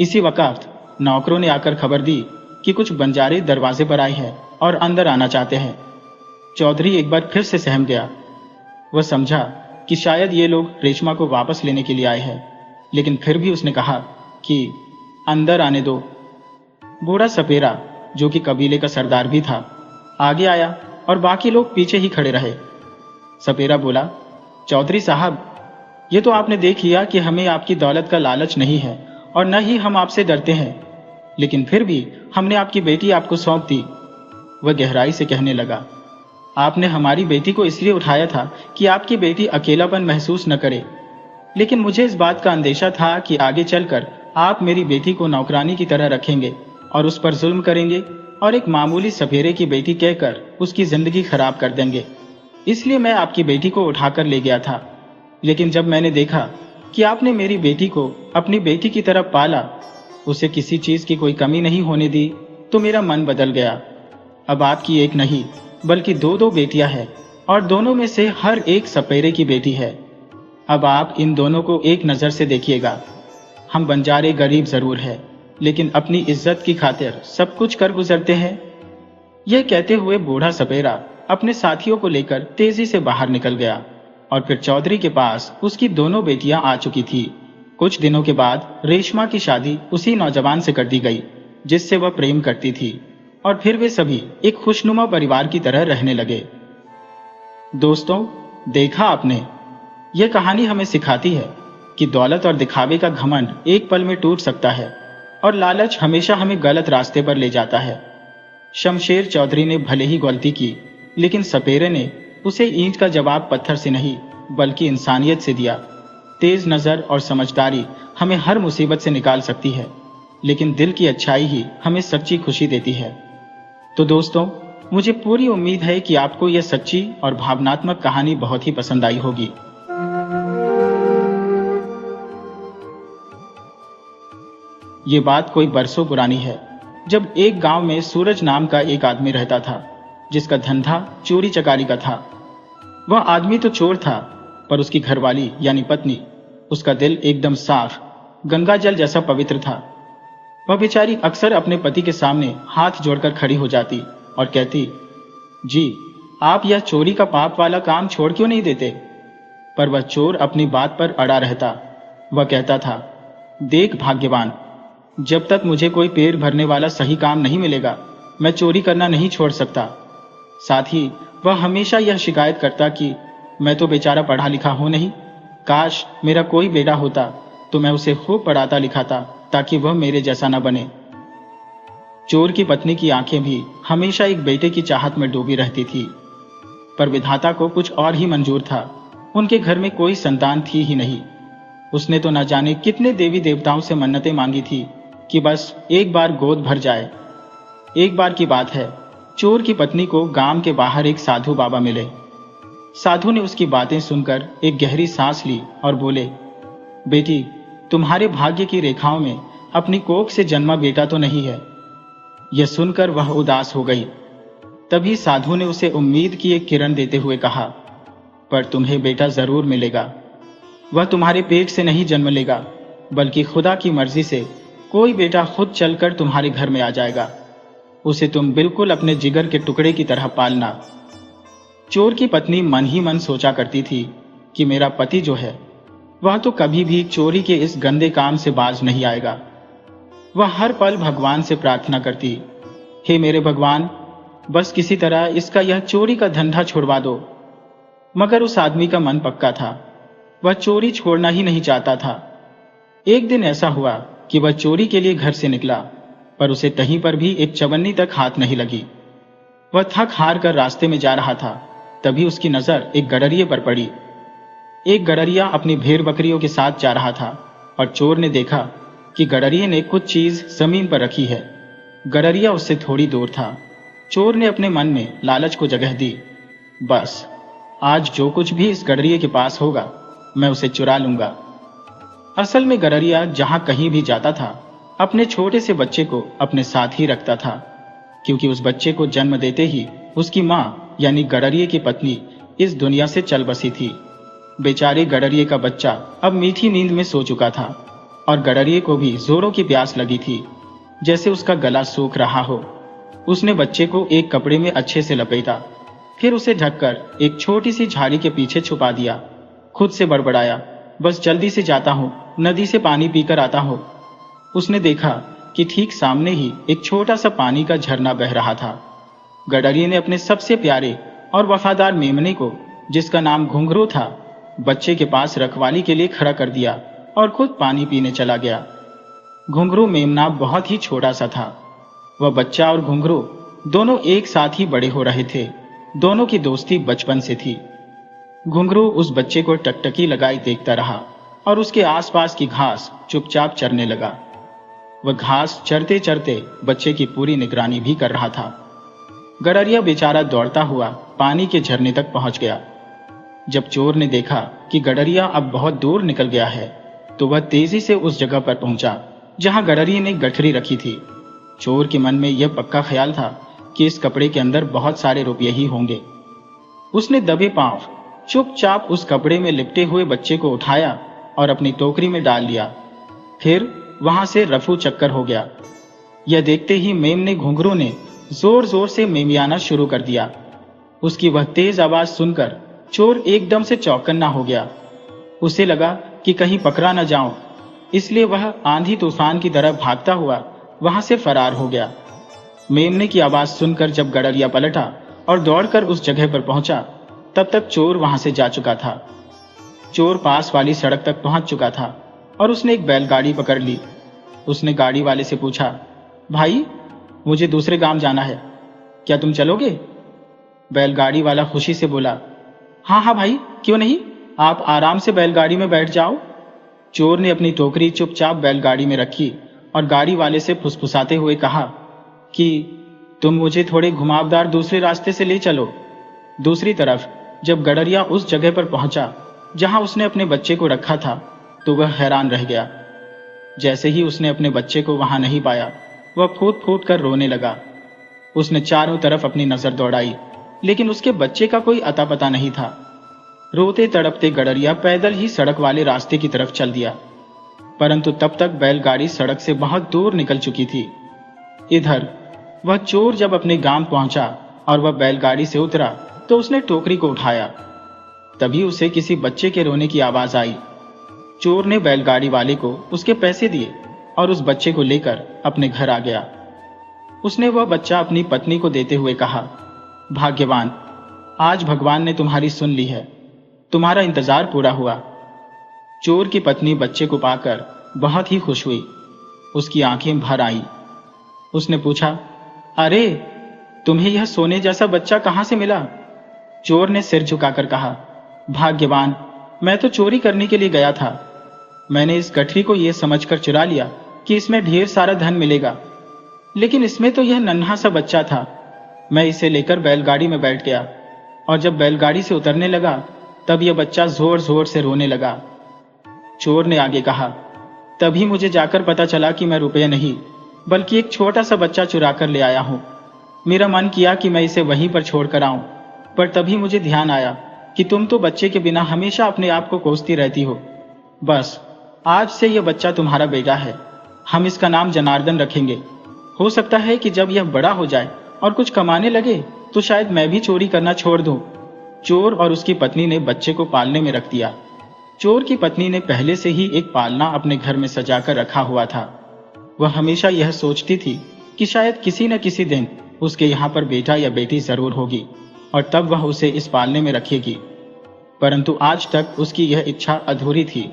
इसी वक्त नौकरों ने आकर खबर दी कि कुछ बंजारे दरवाजे पर आए हैं और अंदर आना चाहते हैं। चौधरी एक बार फिर से सहम गया। वह समझा कि शायद ये लोग रेशमा को वापस लेने के लिए आए हैं, लेकिन फिर भी उसने कहा कि अंदर आने दो। बूढ़ा सपेरा, जो कि कबीले का सरदार भी था, आगे आया और बाकी लोग पीछे ही खड़े रहे। सपेरा बोला, चौधरी साहब, ये तो आपने देख लिया कि हमें आपकी दौलत का लालच नहीं है और न ही हम आपसे डरते हैं, लेकिन फिर भी हमने आपकी बेटी आपको सौंप दी। वह गहराई से कहने लगा, आपने हमारी बेटी को इसलिए उठाया था कि आपकी बेटी अकेलापन महसूस न करे, लेकिन मुझे इस बात का अंदेशा था कि आगे चलकर आप मेरी बेटी को नौकरानी की तरह रखेंगे और उस पर जुल्म करेंगे और एक मामूली सपेरे की बेटी कहकर उसकी जिंदगी खराब कर देंगे। इसलिए मैं आपकी बेटी को उठाकर ले गया था, लेकिन जब मैंने देखा कि आपने मेरी बेटी को अपनी बेटी की तरह पाला, उसे किसी चीज की कोई कमी नहीं होने दी, तो मेरा मन बदल गया। अब आपकी एक नहीं बल्कि दो बेटियां हैं और दोनों में से हर एक सपेरे की बेटी है। अब आप इन दोनों को एक नजर से देखिएगा। हम बंजारे गरीब जरूर है, लेकिन अपनी इज्जत की खातिर सब कुछ कर गुजरते हैं। यह कहते हुए बूढ़ा सपेरा अपने साथियों को लेकर तेजी से बाहर निकल गया और फिर चौधरी के पास उसकी दोनों बेटियां आ चुकी थी। कुछ दिनों के बाद रेशमा की शादी उसी नौजवान से कर दी गई जिससे वह प्रेम करती थी और फिर वे सभी एक खुशनुमा परिवार की तरह रहने लगे। दोस्तों, देखा आपने, यह कहानी हमें सिखाती है कि दौलत और दिखावे का घमंड एक पल में टूट सकता है और लालच हमेशा हमें गलत रास्ते पर ले जाता है। शमशेर चौधरी ने भले ही गलती की, लेकिन सपेरे ने उसे ईंट का जवाब पत्थर से नहीं बल्कि इंसानियत से दिया। तेज नजर और समझदारी हमें हर मुसीबत से निकाल सकती है, लेकिन दिल की अच्छाई ही हमें सच्ची खुशी देती है। तो दोस्तों, मुझे पूरी उम्मीद है कि आपको यह सच्ची और भावनात्मक कहानी बहुत ही पसंद आई होगी। ये बात कोई बरसों पुरानी है, जब एक गांव में सूरज नाम का एक आदमी रहता था, जिसका धंधा चोरी चकारी का था। वह आदमी तो चोर था, पर उसकी घरवाली यानी पत्नी, उसका दिल एकदम साफ, गंगा जल जैसा पवित्र था। वह बेचारी अक्सर अपने पति के सामने हाथ जोड़कर खड़ी हो जाती और कहती, जी आप यह चोरी का पाप वाला काम छोड़ क्यों नहीं देते? पर वह चोर अपनी बात पर अड़ा रहता। वह कहता था, देख भाग्यवान, जब तक मुझे कोई पेट भरने वाला सही काम नहीं मिलेगा, मैं चोरी करना नहीं छोड़ सकता। साथ ही वह हमेशा यह शिकायत करता कि मैं तो बेचारा पढ़ा लिखा हूं नहीं, काश मेरा कोई बेटा होता तो मैं उसे खूब पढ़ाता लिखाता ताकि वह मेरे जैसा न बने। चोर की पत्नी की आंखें भी हमेशा एक बेटे की चाहत में डूबी रहती थी, पर विधाता को कुछ और ही मंजूर था। उनके घर में कोई संतान थी ही नहीं। उसने तो न जाने कितने देवी देवताओं से मन्नतें मांगी थी कि बस एक बार गोद भर जाए। एक बार की बात है, चोर की पत्नी को गांव के बाहर एक साधु बाबा मिले। साधु ने उसकी बातें सुनकर एक गहरी सांस ली और बोले, बेटी, तुम्हारे भाग्य की रेखाओं में अपनी कोख से जन्मा बेटा तो नहीं है। यह सुनकर वह उदास हो गई। तभी साधु ने उसे उम्मीद की एक किरण देते हुए कहा, पर तुम्हें बेटा जरूर मिलेगा। वह तुम्हारे पेट से नहीं जन्म लेगा, बल्कि खुदा की मर्जी से कोई बेटा खुद चलकर तुम्हारे घर में आ जाएगा। उसे तुम बिल्कुल अपने जिगर के टुकड़े की तरह पालना। चोर की पत्नी मन ही मन सोचा करती थी कि मेरा पति जो है वह तो कभी भी चोरी के इस गंदे काम से बाज नहीं आएगा। वह हर पल भगवान से प्रार्थना करती, हे मेरे भगवान, बस किसी तरह इसका यह चोरी का धंधा छुड़वा दो। मगर उस आदमी का मन पक्का था, वह चोरी छोड़ना ही नहीं चाहता था। एक दिन ऐसा हुआ कि वह चोरी के लिए घर से निकला, पर उसे कहीं पर भी एक चवन्नी तक हाथ नहीं लगी। वह थक हार कर रास्ते में जा रहा था, तभी उसकी नजर एक गडरिये पर पड़ी। एक गडरिया अपनी भेड़ बकरियों के साथ जा रहा था और चोर ने देखा कि गडरिये ने कुछ चीज जमीन पर रखी है। गडरिया उससे थोड़ी दूर था। चोर ने अपने मन में लालच को जगह दी, बस आज जो कुछ भी इस गडरिये के पास होगा मैं उसे चुरा लूंगा। असल में गडरिया जहां कहीं भी जाता था, अपने छोटे से बच्चे को अपने साथ ही रखता था, क्योंकि उस बच्चे को जन्म देते ही उसकी मां यानी गडरिये की पत्नी इस दुनिया से चल बसी थी। बेचारे गडरिये का बच्चा अब मीठी नींद में सो चुका था और गडरिये को भी जोरों की प्यास लगी थी, जैसे उसका गला सूख रहा हो। उसने बच्चे को एक कपड़े में अच्छे से लपेटा, फिर उसे ढककर एक छोटी सी झाड़ी के पीछे छुपा दिया। खुद से बड़बड़ाया, बस जल्दी से जाता हूं, नदी से पानी पीकर आता हूं। उसने देखा कि ठीक सामने ही एक छोटा सा पानी का झरना बह रहा था। गडरिये ने अपने सबसे प्यारे और वफादार मेमने को, जिसका नाम घुंघरू था, बच्चे के पास रखवाली के लिए खड़ा कर दिया और खुद पानी पीने चला गया। घुंघरू मेमना बहुत ही छोटा सा था। वह बच्चा और घुंघरू दोनों एक साथ ही बड़े हो रहे थे। दोनों की दोस्ती बचपन से थी। घुंघरू उस बच्चे को टकटकी लगाई देखता रहा और उसके आसपास की घास चुपचाप चरने लगा। वह घास चरते चरते बच्चे की पूरी निगरानी भी कर रहा था। गडरिया बेचारा दौड़ता हुआ पानी के झरने तक पहुंच गया। जब चोर ने देखा कि गडरिया अब बहुत दूर निकल गया है, तो वह तेजी से उस जगह पर पहुंचा जहां गडरिये ने गठरी रखी थी। चोर के मन में यह पक्का ख्याल था कि इस कपड़े के अंदर बहुत सारे रुपये ही होंगे। उसने दबे पांव चुपचाप उस कपड़े में लिपटे हुए बच्चे को उठाया और अपनी टोकरी में डाल लिया। फिर वहां से रफू चक्कर हो गया। यह देखते ही मेमने घुंघरू ने जोर जोर से मेमियाना शुरू कर दिया। उसकी वह तेज आवाज सुनकर चोर एकदम से चौकन्ना हो गया। उसे लगा कि कहीं पकड़ा न जाऊं, इसलिए वह आंधी तूफान की तरह भागता हुआ वहां से फरार हो गया। मेमने की आवाज सुनकर जब गडरिया पलटा और दौड़कर उस जगह पर पहुंचा, तब तक चोर वहां से जा चुका था। चोर पास वाली सड़क तक पहुंच चुका था और उसने एक बैलगाड़ी पकड़ ली। उसने गाड़ी वाले से पूछा, भाई, मुझे दूसरे गांव जाना है, क्या तुम चलोगे? बैलगाड़ी वाला खुशी से बोला, हाँ हाँ भाई, क्यों नहीं, आप आराम से बैलगाड़ी में बैठ जाओ। चोर ने अपनी टोकरी चुपचाप बैलगाड़ी में रखी और गाड़ी वाले से फुसफुसाते हुए कहा कि तुम मुझे थोड़े घुमावदार दूसरे रास्ते से ले चलो। दूसरी तरफ जब गडरिया उस जगह पर पहुंचा जहां उसने अपने बच्चे को रखा था, तो वह हैरान रह गया। जैसे ही उसने अपने बच्चे को वहां नहीं पाया, वह फूट फूट कर रोने लगा। उसने चारों तरफ अपनी नजर दौड़ाई, लेकिन उसके बच्चे का कोई अता पता नहीं था। रोते तड़पते गडरिया पैदल ही सड़क वाले रास्ते की तरफ चल दिया, परंतु तब तक बैलगाड़ी सड़क से बहुत दूर निकल चुकी थी। इधर वह चोर जब अपने गांव पहुंचा और वह बैलगाड़ी से उतरा तो उसने टोकरी को उठाया। तभी उसे किसी बच्चे के रोने की आवाज आई। चोर ने बैलगाड़ी वाले को उसके पैसे दिए और उस बच्चे को लेकर अपने घर आ गया। उसने वह बच्चा अपनी पत्नी को देते हुए कहा, भाग्यवान, आज भगवान ने तुम्हारी सुन ली है, तुम्हारा इंतजार पूरा हुआ। चोर की पत्नी बच्चे को पाकर बहुत ही खुश हुई, उसकी आंखें भर आई। उसने पूछा, अरे तुम्हें यह सोने जैसा बच्चा कहां से मिला? चोर ने सिर झुकाकर कहा, भाग्यवान, मैं तो चोरी करने के लिए गया था। मैंने इस गठरी को यह समझकर चुरा लिया कि इसमें ढेर सारा धन मिलेगा, लेकिन इसमें तो यह नन्हा सा बच्चा था। मैं इसे लेकर बैलगाड़ी में बैठ गया और जब बैलगाड़ी से उतरने लगा तब यह बच्चा जोर जोर से रोने लगा। चोर ने आगे कहा, तभी मुझे जाकर पता चला कि मैं रुपये नहीं बल्कि एक छोटा सा बच्चा चुरा कर ले आया हूं। मेरा मन किया कि मैं इसे वहीं पर छोड़कर आऊं, पर तभी मुझे ध्यान आया कि तुम तो बच्चे के बिना हमेशा अपने आप को कोसती रहती हो। बस आज से यह बच्चा तुम्हारा बेटा है। हम इसका नाम जनार्दन रखेंगे। हो सकता है कि जब यह बड़ा हो जाए और कुछ कमाने लगे तो शायद मैं भी चोरी करना छोड़ दूं। चोर और उसकी पत्नी ने बच्चे को पालने में रख दिया। चोर की पत्नी ने पहले से ही एक पालना अपने घर में सजाकर रखा हुआ था। वह हमेशा यह सोचती थी कि शायद किसी न किसी दिन उसके यहाँ पर बेटा या बेटी जरूर होगी और तब वह उसे इस पालने में रखेगी, परंतु आज तक उसकी यह इच्छा अधूरी थी।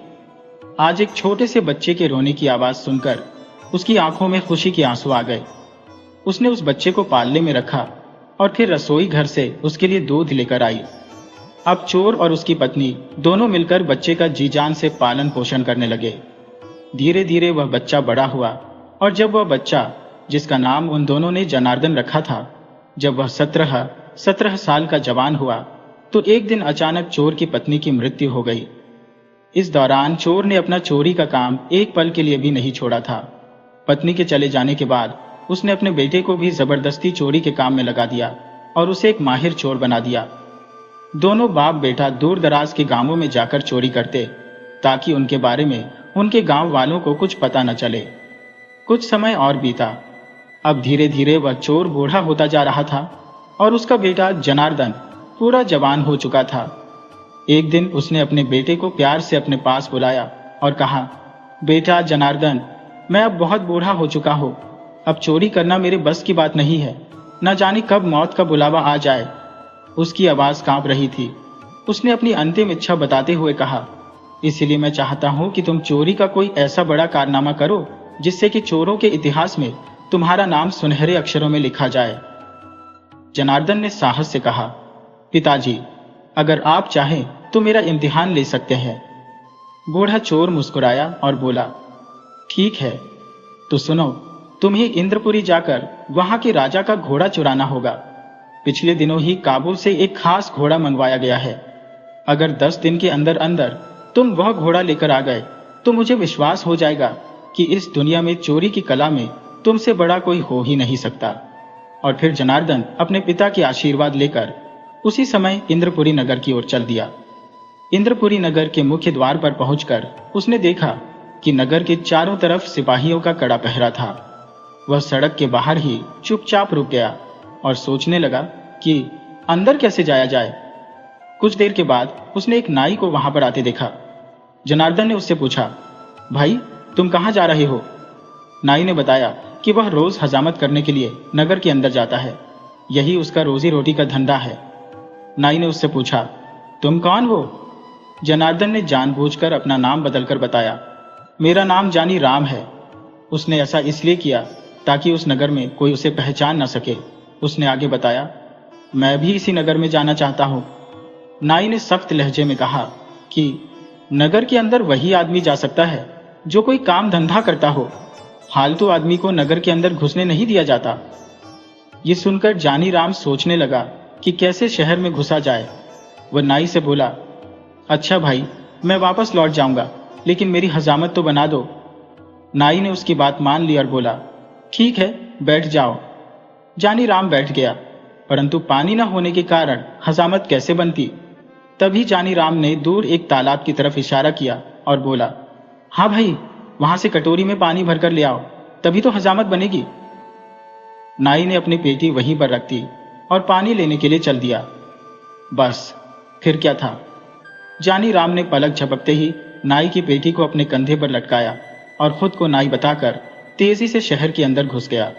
आज एक छोटे से बच्चे के रोने की आवाज सुनकर उसकी आंखों में खुशी के आंसू आ गए। उसने उस बच्चे को पालने में रखा और फिर रसोई घर से उसके लिए दूध लेकर आई। अब चोर और उसकी पत्नी दोनों मिलकर बच्चे का जी जान से पालन पोषण करने लगे। धीरे धीरे वह बच्चा बड़ा हुआ और जब वह बच्चा, जिसका नाम उन दोनों ने जनार्दन रखा था, जब वह 17 साल का जवान हुआ तो एक दिन अचानक चोर की पत्नी की मृत्यु हो गई। इस दौरान चोर ने अपना चोरी का काम एक पल के लिए भी नहीं छोड़ा था। पत्नी के चले जाने के बाद उसने अपने बेटे को भी जबरदस्ती चोरी के काम में लगा दिया और उसे एक माहिर चोर बना दिया। दोनों बाप बेटा दूर दराज के गांवों में जाकर चोरी करते ताकि उनके बारे में उनके गांव वालों को कुछ पता न चले। कुछ समय और बीता। अब धीरे धीरे वह चोर बूढ़ा होता जा रहा था और उसका बेटा जनार्दन पूरा जवान हो चुका था। एक दिन उसने अपने बेटे को प्यार से अपने पास बुलाया और कहा, बेटा जनार्दन, मैं अब बहुत बूढ़ा हो चुका हूँ। अब चोरी करना मेरे बस की बात नहीं है। न जाने कब मौत का बुलावा आ जाए। उसकी आवाज कांप रही थी। उसने अपनी अंतिम इच्छा बताते हुए कहा, इसलिए मैं चाहता हूं कि तुम चोरी का कोई ऐसा बड़ा कारनामा करो जिससे कि चोरों के इतिहास में तुम्हारा नाम सुनहरे अक्षरों में लिखा जाए। जनार्दन ने साहस से कहा, पिताजी, अगर आप चाहें तो मेरा इम्तिहान ले सकते हैं। बूढ़ा चोर मुस्कुराया और बोला, ठीक है, तो सुनो, तुम्हें इंद्रपुरी जाकर वहां के राजा का घोड़ा चुराना होगा। पिछले दिनों ही काबुल से एक खास घोड़ा मंगवाया गया है। अगर 10 दिन के अंदर अंदर तुम वह घोड़ा लेकर आ गए तो मुझे विश्वास हो जाएगा कि इस दुनिया में चोरी की कला में तुमसे बड़ा कोई हो ही नहीं सकता। और फिर जनार्दन अपने पिता के आशीर्वाद लेकर उसी समय इंद्रपुरी नगर की ओर चल दिया। इंद्रपुरी नगर के मुख्य द्वार पर पहुंचकर उसने देखा कि नगर के चारों तरफ सिपाहियों का कड़ा पहरा था। वह सड़क के बाहर ही चुपचाप रुक गया और सोचने लगा कि अंदर कैसे जाया जाए। कुछ देर के बाद उसने एक नाई को वहां पर आते देखा। जनार्दन ने उससे पूछा, भाई, तुम कहां जा रहे हो? नाई ने बताया कि वह रोज हजामत करने के लिए नगर के अंदर जाता है। यही उसका रोजी रोटी का धंधा है। नाई ने उससे पूछा, तुम कौन हो? जनार्दन ने जानबूझकर अपना नाम बदलकर बताया, मेरा नाम जानी राम है। उसने ऐसा इसलिए किया ताकि उस नगर में कोई उसे पहचान न सके। उसने आगे बताया, मैं भी इसी नगर में जाना चाहता हूं। नाई ने सख्त लहजे में कहा कि नगर के अंदर वही आदमी जा सकता है जो कोई काम धंधा करता हो। फालतू आदमी को नगर के अंदर घुसने नहीं दिया जाता। ये सुनकर जानी राम सोचने लगा कि कैसे शहर में घुसा जाए। वह नाई से बोला, अच्छा भाई, मैं वापस लौट जाऊंगा, लेकिन मेरी हजामत तो बना दो। नाई ने उसकी बात मान ली और बोला, ठीक है, बैठ जाओ। जानी राम बैठ गया, परंतु पानी न होने के कारण हजामत कैसे बनती। तभी जानी राम ने दूर एक तालाब की तरफ इशारा किया और बोला, हाँ भाई, वहां से कटोरी में पानी भरकर ले आओ, तभी तो हजामत बनेगी। नाई ने अपनी पेटी वहीं पर रख दी और पानी लेने के लिए चल दिया। बस फिर क्या था, जानी राम ने पलक झपकते ही नाई की पेटी को अपने कंधे पर लटकाया और खुद को नाई बताकर तेजी से शहर के अंदर घुस गया।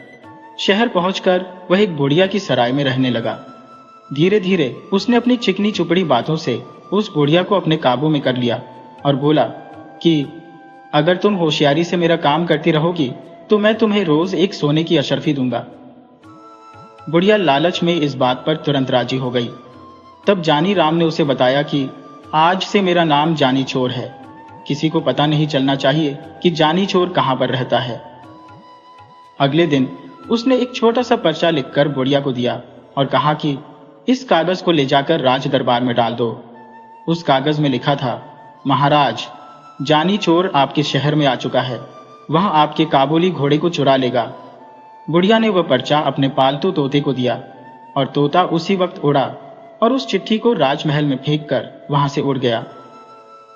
शहर पहुंचकर वह एक बुढ़िया की सराय में रहने लगा। धीरे धीरे उसने अपनी चिकनी चुपड़ी बातों से उस बुढ़िया को अपने काबू में कर लिया और बोला कि अगर तुम होशियारी से मेरा काम करती रहोगी तो मैं तुम्हें रोज एक सोने की अशर्फी दूंगा। बुढ़िया लालच में इस बात पर तुरंत राजी हो गई। तब जानी राम ने उसे बताया कि आज से मेरा नाम जानी चोर है, किसी को पता नहीं चलना चाहिए कि जानी चोर कहां पर रहता है। अगले दिन उसने एक छोटा सा पर्चा लिखकर बुढ़िया को दिया और कहा कि इस कागज को ले जाकर राज दरबार में डाल दो। उस कागज में लिखा था, महाराज, जानी चोर आपके शहर में आ चुका है, वह आपके काबुली घोड़े को चुरा लेगा। बुढ़िया ने वह पर्चा अपने पालतू तोते को दिया और तोता उसी वक्त उड़ा और उस चिट्ठी को राजमहल में फेंककर वहां से उड़ गया।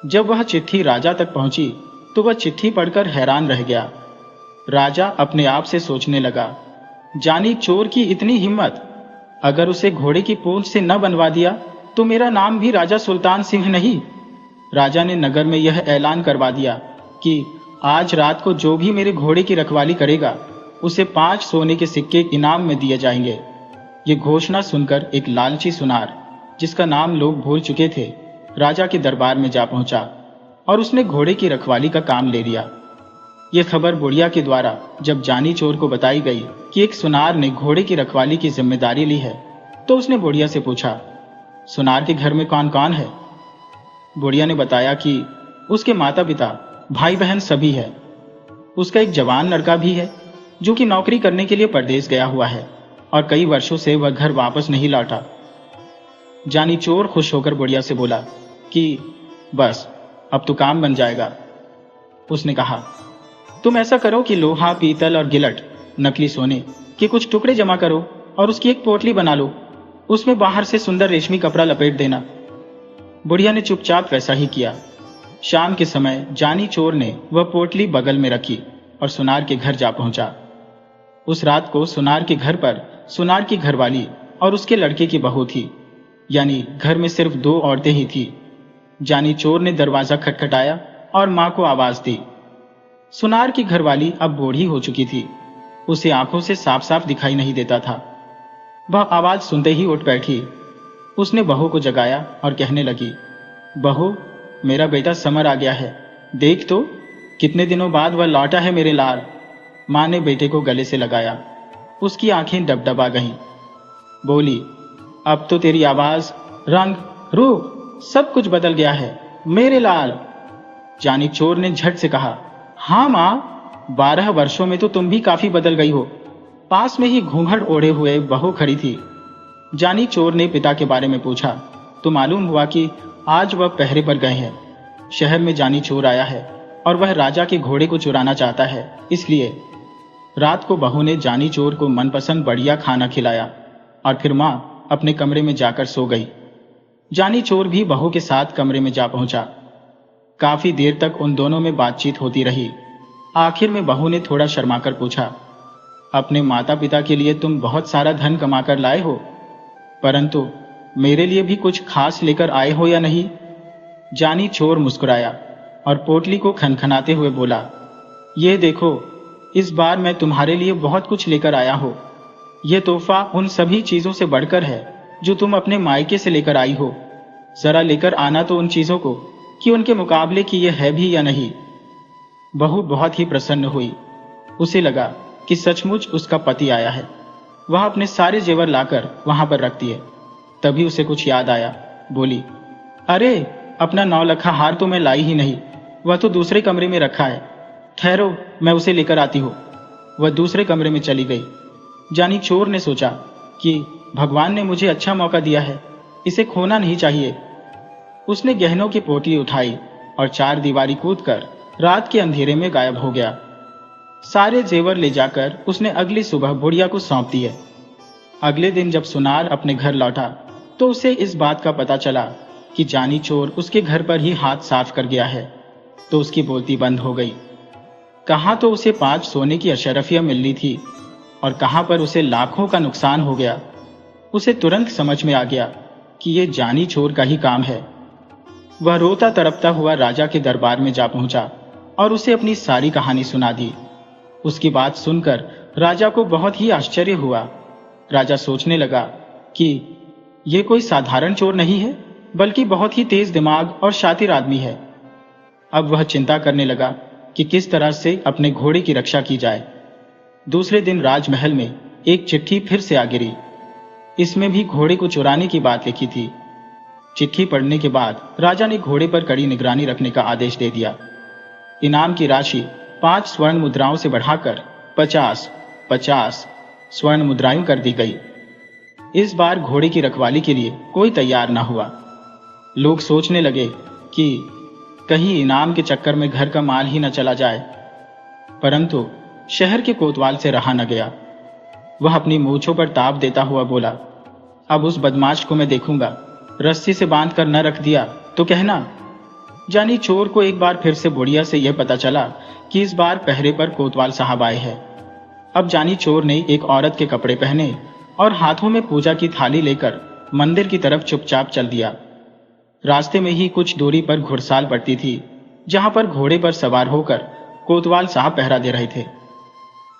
जब वह चिट्ठी राजा तक पहुंची तो वह चिट्ठी पढ़कर हैरान रह गया। राजा अपने आप से सोचने लगा, जानी चोर की इतनी हिम्मत, अगर उसे घोड़े की पूंछ से न बनवा दिया तो मेरा नाम भी राजा सुल्तान सिंह नहीं। राजा ने नगर में यह ऐलान करवा दिया कि आज रात को जो भी मेरे घोड़े की रखवाली करेगा उसे 5 सोने के सिक्के इनाम में दिए जाएंगे। ये घोषणा सुनकर एक लालची सुनार, जिसका नाम लोग भूल चुके थे, राजा के दरबार में जा पहुंचा और उसने घोड़े की रखवाली का काम ले लिया। यह खबर बुढ़िया के द्वारा जब जानी चोर को बताई गई कि एक सुनार ने घोड़े की रखवाली की जिम्मेदारी ली है, तो उसने बुढ़िया से पूछा, सुनार के घर में कौन कौन है? बुढ़िया ने बताया कि उसके माता पिता, भाई बहन सभी है। उसका एक जवान लड़का भी है जो कि नौकरी करने के लिए परदेश गया हुआ है और कई वर्षों से वह घर वापस नहीं लौटा। जानी चोर खुश होकर बुढ़िया से बोला कि बस अब तो काम बन जाएगा। उसने कहा, तुम ऐसा करो कि लोहा, पीतल और गिलट, नकली सोने के कुछ टुकड़े जमा करो और उसकी एक पोटली बना लो। उसमें बाहर से सुंदर रेशमी कपड़ा लपेट देना। बुढ़िया ने चुपचाप वैसा ही किया। शाम के समय जानी चोर ने वह पोटली बगल में रखी और सुनार के घर जा पहुंचा। उस रात को सुनार के घर पर सुनार की घरवाली और उसके लड़के की बहू थी, यानी घर में सिर्फ 2 औरतें ही थी। जानी चोर ने दरवाजा खटखटाया और मां को आवाज दी। सुनार की घरवाली अब बूढ़ी हो चुकी थी, उसे आंखों से साफ साफ दिखाई नहीं देता था। वह आवाज सुनते ही उठ बैठी। उसने बहू को जगाया और कहने लगी, बहू, मेरा बेटा समर आ गया है, देख तो कितने दिनों बाद वह लौटा है मेरे लाल। मां ने बेटे को गले से लगाया। उसकी आंखें डबडबा गईं। बोली, अब तो तेरी आवाज, रंग, रूप सब कुछ बदल गया है मेरे लाल। जानी चोर ने झट से कहा, हाँ मां, 12 वर्षों में तो तुम भी काफी बदल गई हो। पास में ही घूंघट ओढ़े हुए बहू खड़ी थी। जानी चोर ने पिता के बारे में पूछा तो मालूम हुआ कि आज वह पहरे पर गए हैं। शहर में जानी चोर आया है और वह राजा के घोड़े को चुराना चाहता है, इसलिए रात को बहू ने जानी चोर को मनपसंद बढ़िया खाना खिलाया और फिर मां अपने कमरे में जाकर सो गई। जानी चोर भी बहू के साथ कमरे में जा पहुंचा। काफी देर तक उन दोनों में बातचीत होती रही। आखिर में बहू ने थोड़ा शर्माकर पूछा, अपने माता पिता के लिए तुम बहुत सारा धन कमाकर लाए हो, परंतु मेरे लिए भी कुछ खास लेकर आए हो या नहीं? जानी चोर मुस्कुराया और पोटली को खनखनाते हुए बोला, ये देखो, इस बार मैं तुम्हारे लिए बहुत कुछ लेकर आया हूं। यह तोहफा उन सभी चीजों से बढ़कर है जो तुम अपने मायके से लेकर आई हो। जरा लेकर आना तो उन चीजों को कि उनके मुकाबले की यह है भी या नहीं। बहू बहुत ही प्रसन्न हुई। उसे लगा कि सचमुच उसका पति आया है। वह अपने सारे जेवर लाकर वहां पर रख दिए। तभी उसे कुछ याद आया। बोली, अरे, अपना 9 लखा हार तो मैं लाई ही नहीं, वह तो दूसरे कमरे में रखा है। ठहरो, मैं उसे लेकर आती हूँ। वह दूसरे कमरे में चली गई। जानी चोर ने सोचा कि भगवान ने मुझे अच्छा मौका दिया है, इसे खोना नहीं चाहिए। उसने गहनों की पोटली उठाई और 4 दीवारी कूदकर रात के अंधेरे में गायब हो गया। सारे जेवर ले जाकर उसने अगली सुबह बुढ़िया को सौंप दिए। अगले दिन जब सुनार अपने घर लौटा तो उसे इस बात का पता चला कि जानी चोर उसके घर पर ही हाथ साफ कर गया है, तो उसकी बोलती बंद हो गई। कहाँ तो उसे 5 सोने की अशरफियां मिलनी थी और कहाँ पर उसे लाखों का नुकसान हो गया। उसे तुरंत समझ में आ गया कि ये जानी चोर का ही काम है। वह रोता तड़पता हुआ राजा के दरबार में जा पहुंचा और उसे अपनी सारी कहानी सुना दी। उसकी बात सुनकर राजा को बहुत ही आश्चर्य हुआ। राजा सोचने लगा कि ये कोई साधारण चोर नहीं है, बल्कि बहुत ही तेज दिमाग और शातिर आदमी है। अब वह चिंता करने लगा कि किस तरह से अपने घोड़े की रक्षा की जाए। दूसरे दिन राजमहल में एक चिट्ठी फिर से आ गिरी। इसमें भी घोड़े को चुराने की बात लिखी थी। चिट्ठी पढ़ने के बाद राजा ने घोड़े पर कड़ी निगरानी रखने का आदेश दे दिया। इनाम की राशि 5 स्वर्ण मुद्राओं से बढ़ाकर 50 स्वर्ण मुद्राएं कर दी गई। इस बार घोड़े की रखवाली के लिए कोई तैयार न हुआ। लोग सोचने लगे कि कहीं इनाम के चक्कर में घर का माल ही न चला जाए। परंतु शहर के कोतवाल से रहा न गया। वह अपनी मूंछों पर ताप देता हुआ बोला, अब उस बदमाश को मैं देखूंगा। रस्सी से बांध कर न रख दिया तो कहना। जानी चोर को एक बार फिर से बुढ़िया से यह पता चला कि इस बार पहरे पर कोतवाल साहब आए हैं। अब जानी चोर ने एक औरत के कपड़े पहने और हाथों में पूजा की थाली लेकर मंदिर की तरफ चुपचाप चल दिया। रास्ते में ही कुछ दूरी पर घुड़साल पड़ती थी, जहां पर घोड़े पर सवार होकर कोतवाल साहब पहरा दे रहे थे।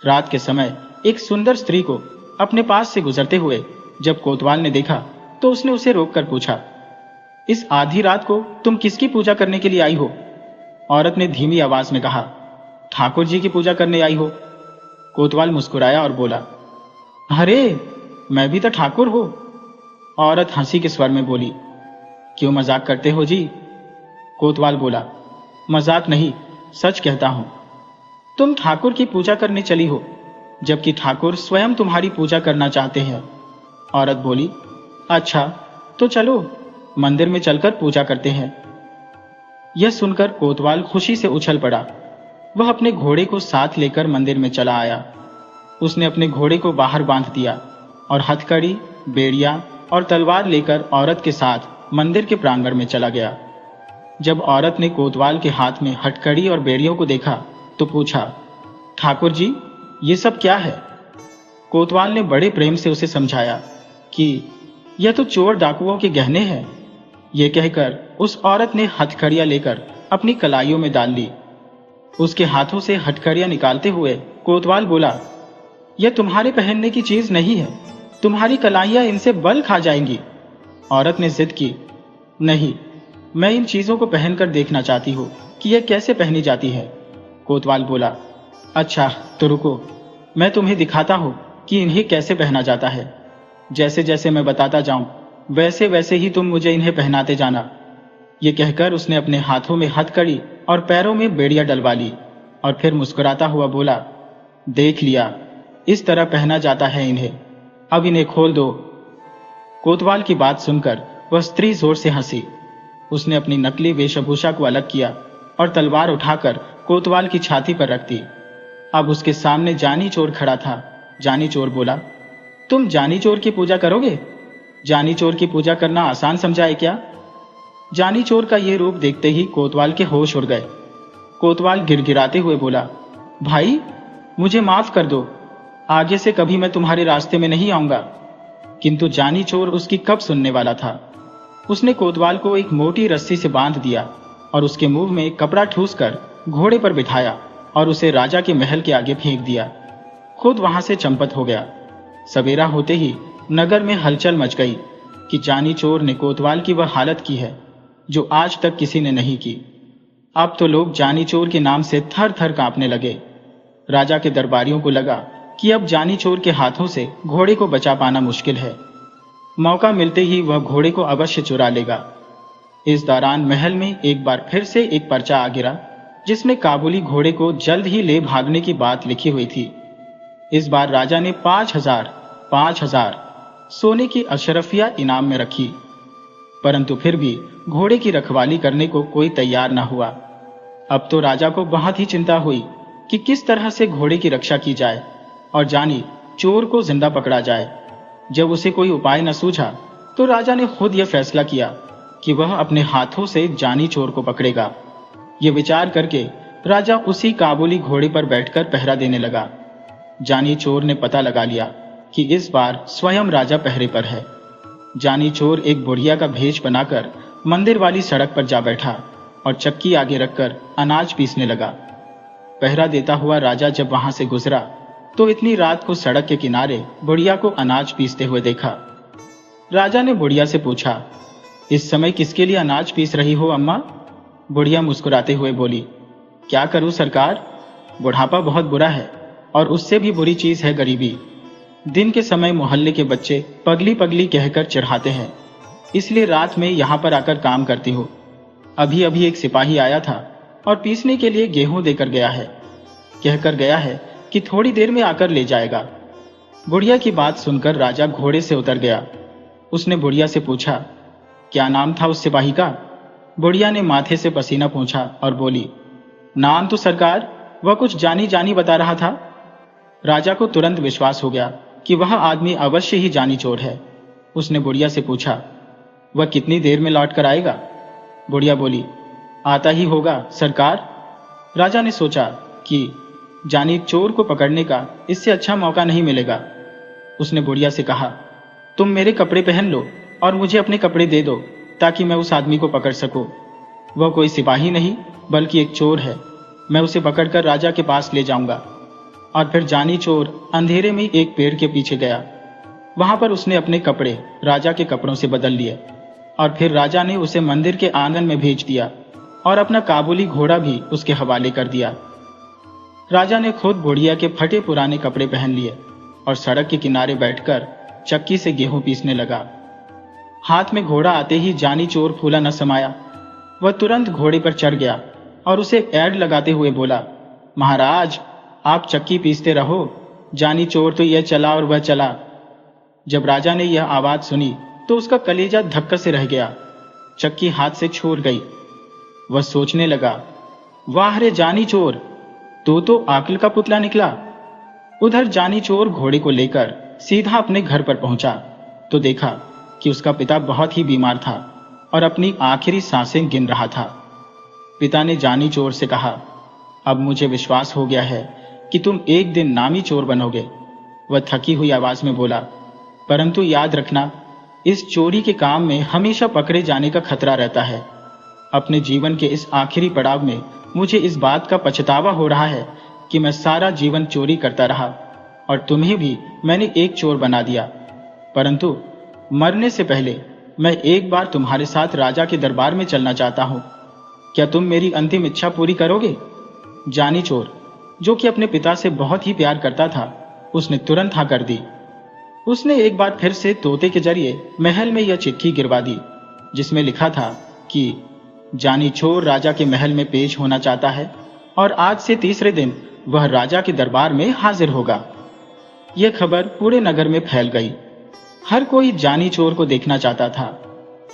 रात के समय एक सुंदर स्त्री को अपने पास से गुजरते हुए जब कोतवाल ने देखा तो उसने उसे रोककर पूछा, इस आधी रात को तुम किसकी पूजा करने के लिए आई हो? औरत ने धीमी आवाज में कहा, ठाकुर जी की पूजा करने आई हो। कोतवाल मुस्कुराया और बोला, अरे मैं भी तो ठाकुर हूं। औरत हंसी के स्वर में बोली, क्यों मजाक करते हो जी? कोतवाल बोला, मजाक नहीं, सच कहता हूं। तुम ठाकुर की पूजा करने चली हो, जबकि ठाकुर स्वयं तुम्हारी पूजा करना चाहते हैं। औरत बोली, अच्छा तो चलो मंदिर में चलकर पूजा करते हैं। यह सुनकर कोतवाल खुशी से उछल पड़ा। वह अपने घोड़े को साथ लेकर मंदिर में चला आया। उसने अपने घोड़े को बाहर बांध दिया और हथकड़ी, बेड़िया और तलवार लेकर औरत के साथ मंदिर के प्रांगण में चला गया। जब औरत ने कोतवाल के हाथ में हथकड़ी और बेड़ियों को देखा तो पूछा, ठाकुर जी ये सब क्या है? कोतवाल ने बड़े प्रेम से उसे समझाया कि यह तो चोर डाकुओं के गहने हैं। यह कहकर उस औरत ने हथकड़ियां लेकर अपनी कलाइयों में डाल ली। उसके हाथों से हथकड़ियां निकालते हुए कोतवाल बोला, यह तुम्हारे पहनने की चीज नहीं है, तुम्हारी कलाइयां इनसे बल खा जाएंगी। औरत ने जिद की, नहीं, मैं इन चीजों को पहनकर देखना चाहती हूं कि यह कैसे पहनी जाती है। कोतवाल बोला, अच्छा तो रुको, मैं तुम्हें दिखाता हूं कि इन्हें कैसे पहना जाता है। जैसे जैसे मैं बताता जाऊं वैसे वैसे ही तुम मुझे इन्हें पहनाते जाना। ये कहकर उसने अपने हाथों में हथकड़ी और पैरों में बेड़ियां डलवा ली और फिर मुस्कुराता हुआ बोला, देख लिया, इस तरह पहना जाता है इन्हें, अब इन्हें खोल दो। कोतवाल की बात सुनकर वह स्त्री जोर से हंसी। उसने अपनी नकली वेशभूषा को अलग किया और तलवार उठाकर कोतवाल की छाती पर रख दी। अब उसके सामने जानी चोर खड़ा था। जानी चोर बोला, तुम जानी चोर की पूजा करोगे? जानी चोर की पूजा करना आसान समझा है क्या? जानी चोर का यह रूप देखते ही कोतवाल के होश उड़ गए। कोतवाल गिड़गिड़ाते हुए बोला, भाई मुझे माफ कर दो, आगे से कभी मैं तुम्हारे रास्ते में नहीं आऊंगा। किंतु जानी चोर उसकी कब सुनने वाला था। उसने कोतवाल को एक मोटी रस्सी से बांध दिया और उसके मुंह में कपड़ा ठूसकर घोड़े पर बिठाया और उसे राजा के महल के आगे फेंक दिया। खुद वहां से चंपत हो गया। सवेरा होते ही नगर में हलचल मच गई कि जानी चोर ने कोतवाल की वह हालत की है जो आज तक किसी ने नहीं की। अब तो लोग जानी चोर के नाम से थर थर कांपने लगे। राजा के दरबारियों को लगा कि अब जानी चोर के हाथों से घोड़े को बचा पाना मुश्किल है। मौका मिलते ही वह घोड़े को अवश्य चुरा लेगा। इस दौरान महल में एक बार फिर से एक पर्चा आ गिरा जिसमें काबुली घोड़े को जल्द ही ले भागने की बात लिखी हुई थी। इस बार राजा ने 5,000 सोने की अशरफियां इनाम में रखी, परंतु फिर भी घोड़े की रखवाली करने को कोई तैयार न हुआ। अब तो राजा को बहुत ही चिंता हुई कि किस तरह से घोड़े की रक्षा की जाए और जानी चोर को जिंदा पकड़ा जाए। जब उसे कोई उपाय न सूझा तो राजा ने खुद यह फैसला किया कि वह अपने हाथों से जानी चोर को पकड़ेगा। ये विचार करके राजा उसी काबुली घोड़े पर बैठकर पहरा देने लगा। जानी चोर ने पता लगा लिया कि इस बार स्वयं राजा पहरे पर है। जानी चोर एक बुढ़िया का भेष बनाकर मंदिर वाली सड़क पर जा बैठा और चक्की आगे रखकर अनाज पीसने लगा। पहरा देता हुआ राजा जब वहां से गुजरा तो इतनी रात को सड़क के किनारे बुढ़िया को अनाज पीसते हुए देखा। राजा ने बुढ़िया से पूछा, इस समय किसके लिए अनाज पीस रही हो अम्मा? बुढ़िया मुस्कुराते हुए बोली, क्या करूं सरकार, बुढ़ापा बहुत बुरा है और उससे भी बुरी चीज है गरीबी। दिन के समय मोहल्ले के बच्चे पगली पगली कहकर चिढ़ाते हैं, इसलिए रात में यहाँ पर आकर काम करती हूँ। अभी अभी एक सिपाही आया था और पीसने के लिए गेहूं देकर गया है, कहकर गया है कि थोड़ी देर में आकर ले जाएगा। बुढ़िया की बात सुनकर राजा घोड़े से उतर गया। उसने बुढ़िया से पूछा, क्या नाम था उस सिपाही का? बुढ़िया ने माथे से पसीना पोंछा और बोली, नाम तो सरकार वह कुछ जानी जानी बता रहा था। राजा को तुरंत विश्वास हो गया कि वह आदमी अवश्य ही जानी चोर है। उसने बुढ़िया से पूछा, वह कितनी देर में लौट कर आएगा? बुढ़िया बोली, आता ही होगा सरकार। राजा ने सोचा कि जानी चोर को पकड़ने का इससे अच्छा मौका नहीं मिलेगा। उसने बुढ़िया से कहा, तुम मेरे कपड़े पहन लो और मुझे अपने कपड़े दे दो ताकि मैं उस आदमी को पकड़ सकूं। वह कोई सिपाही नहीं बल्कि एक चोर है। मैं उसे पकड़कर राजा के पास ले जाऊंगा। और फिर जानी चोर अंधेरे में एक पेड़ के पीछे गया। वहां पर उसने अपने कपड़े राजा के कपड़ों से बदल लिए और फिर राजा ने उसे मंदिर के आंगन में भेज दिया और अपना काबुली घोड़ा भी उसके हवाले कर दिया। राजा ने खुद बुढ़िया के फटे पुराने कपड़े पहन लिए और सड़क के किनारे बैठकर चक्की से गेहूं पीसने लगा। हाथ में घोड़ा आते ही जानी चोर फूला न समाया। वह तुरंत घोड़े पर चढ़ गया और उसे ऐड लगाते हुए बोला, महाराज आप चक्की पीसते रहो, जानी चोर तो यह चला और वह चला। जब राजा ने यह आवाज सुनी तो उसका कलेजा धक्का से रह गया। चक्की हाथ से छूट गई। वह सोचने लगा, वाह रे जानी चोर, तू तो आकल का पुतला निकला। उधर जानी चोर घोड़े को लेकर सीधा अपने घर पर पहुंचा तो देखा कि उसका पिता बहुत ही बीमार था और अपनी आखिरी सांसें गिन रहा था। पिता ने जानी चोर से कहा, अब मुझे विश्वास हो गया है कि तुम एक दिन नामी चोर बनोगे। वह थकी हुई आवाज में बोला, परंतु याद रखना, इस चोरी के काम में हमेशा पकड़े जाने का खतरा रहता है। अपने जीवन के इस आखिरी पड़ाव में मुझे इस बात का पछतावा हो रहा है कि मैं सारा जीवन चोरी करता रहा और तुम्हें भी मैंने एक चोर बना दिया। परंतु मरने से पहले मैं एक बार तुम्हारे साथ राजा के दरबार में चलना चाहता हूं। क्या तुम मेरी अंतिम इच्छा पूरी करोगे? जानी चोर, जो कि अपने पिता से बहुत ही प्यार करता था, उसने तुरंत हाँ कर दी। उसने एक बार फिर से तोते के जरिए महल में यह चिट्ठी गिरवा दी जिसमें लिखा था कि जानी चोर राजा के महल में पेश होना चाहता है और आज से तीसरे दिन वह राजा के दरबार में हाजिर होगा। यह खबर पूरे नगर में फैल गई। हर कोई जानी चोर को देखना चाहता था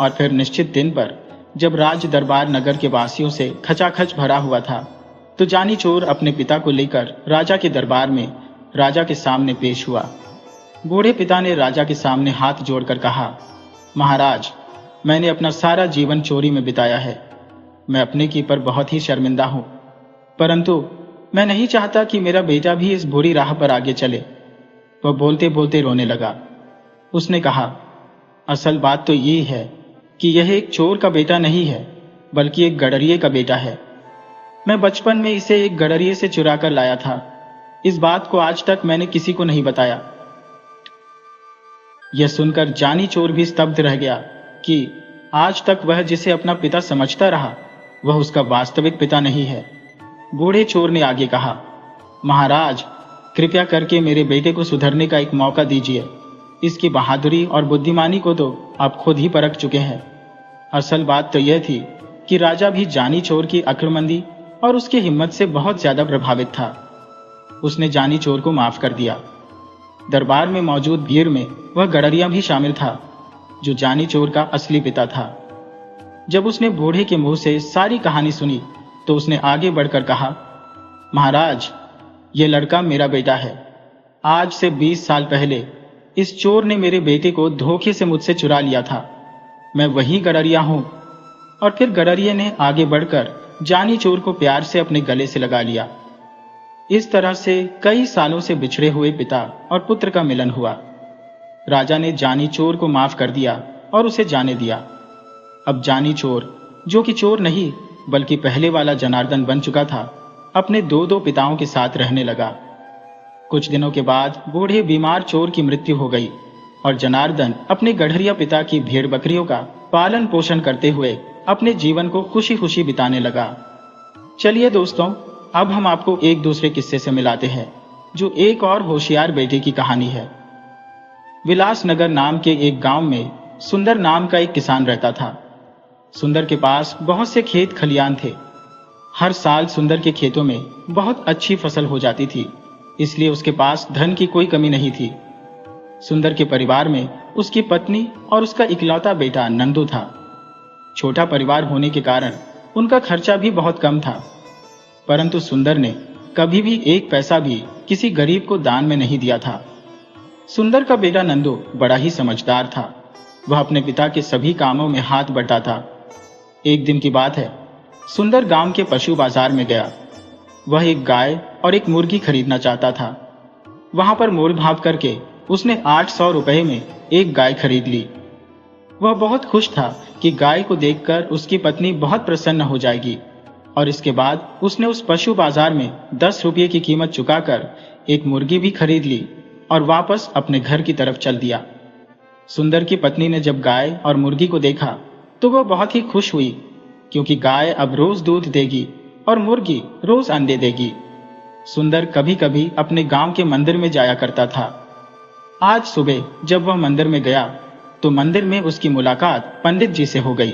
और फिर निश्चित दिन पर जब राज दरबार नगर के वासियों से खचाखच भरा हुआ था तो जानी चोर अपने पिता को लेकर राजा के दरबार में राजा के सामने पेश हुआ। बूढ़े पिता ने राजा के सामने हाथ जोड़कर कहा, महाराज, मैंने अपना सारा जीवन चोरी में बिताया है। मैं अपने की पर बहुत ही शर्मिंदा हूं, परंतु मैं नहीं चाहता कि मेरा बेटा भी इस बुरी राह पर आगे चले। वह बोलते बोलते रोने लगा। उसने कहा, असल बात तो ये है कि यह एक चोर का बेटा नहीं है बल्कि एक गडरिये का बेटा है। मैं बचपन में इसे एक गडरिये से चुरा कर लाया था। इस बात को आज तक मैंने किसी को नहीं बताया। यह सुनकर जानी चोर भी स्तब्ध रह गया कि आज तक वह जिसे अपना पिता समझता रहा वह उसका वास्तविक पिता नहीं है। बूढ़े चोर ने आगे कहा, महाराज, कृपया करके मेरे बेटे को सुधरने का एक मौका दीजिए। इसकी बहादुरी और बुद्धिमानी को तो आप खुद ही परख चुके हैं। असल बात तो यह थी कि राजा भी जानी चोर की अक्लमंदी और उसकी हिम्मत से बहुत ज्यादा प्रभावित था। उसने जानी चोर को माफ कर दिया। दरबार में मौजूद भीड़ में वह गडरिया भी शामिल था जो जानी चोर का असली पिता था। जब उसने बूढ़े के मुंह से सारी कहानी सुनी तो उसने आगे बढ़कर कहा, महाराज, ये लड़का मेरा बेटा है। आज से 20 साल पहले इस चोर ने मेरे बेटे को धोखे से मुझसे चुरा लिया था। मैं वही गडरिया हूं और फिर गडरिये ने आगे बढ़कर जानी चोर को प्यार से अपने गले से लगा लिया। इस तरह से कई सालों से बिछड़े हुए पिता और पुत्र का मिलन हुआ। राजा ने जानी चोर को माफ कर दिया और उसे जाने दिया। अब जानी चोर, जो कि चोर नहीं बल्कि पहले वाला जनार्दन बन चुका था, अपने दो पिताओं के साथ रहने लगा। कुछ दिनों के बाद बूढ़े बीमार चोर की मृत्यु हो गई और जनार्दन अपने गड़हरिया पिता की भेड़ बकरियों का पालन पोषण करते हुए अपने जीवन को खुशी खुशी बिताने लगा। चलिए दोस्तों, अब हम आपको एक दूसरे किस्से से मिलाते हैं, जो एक और होशियार बेटे की कहानी है। विलासनगर नाम के एक गांव में सुंदर नाम का एक किसान रहता था। सुंदर के पास बहुत से खेत खलियान थे। हर साल सुंदर के खेतों में बहुत अच्छी फसल हो जाती थी, इसलिए उसके पास धन की कोई कमी नहीं थी। सुंदर के परिवार में उसकी पत्नी और उसका इकलौता बेटा नंदू था। छोटा परिवार होने के कारण उनका खर्चा भी बहुत कम था, परंतु सुंदर ने कभी भी एक पैसा भी किसी गरीब को दान में नहीं दिया था। सुंदर का बेटा नंदू बड़ा ही समझदार था। वह अपने पिता के सभी कामों में हाथ बटाता। एक दिन की बात है, सुंदर गांव के पशु बाजार में गया। वह एक गाय और एक मुर्गी खरीदना चाहता था। वहां पर मोल भाव करके उसने 800 रुपए में एक गाय खरीद ली। वह बहुत खुश था कि गाय को देखकर उसकी पत्नी बहुत प्रसन्न हो जाएगी, और इसके बाद उसने उस पशु बाजार में 10 रुपये की कीमत चुकाकर एक मुर्गी भी खरीद ली और वापस अपने घर की तरफ चल दिया। सुंदर की पत्नी ने जब गाय और मुर्गी को देखा तो वह बहुत ही खुश हुई, क्योंकि गाय अब रोज दूध देगी और मुर्गी रोज अंडे देगी। सुंदर कभी कभी अपने गांव के मंदिर में जाया करता था। आज सुबह जब वह मंदिर में गया तो मंदिर में उसकी मुलाकात पंडित जी से हो गई।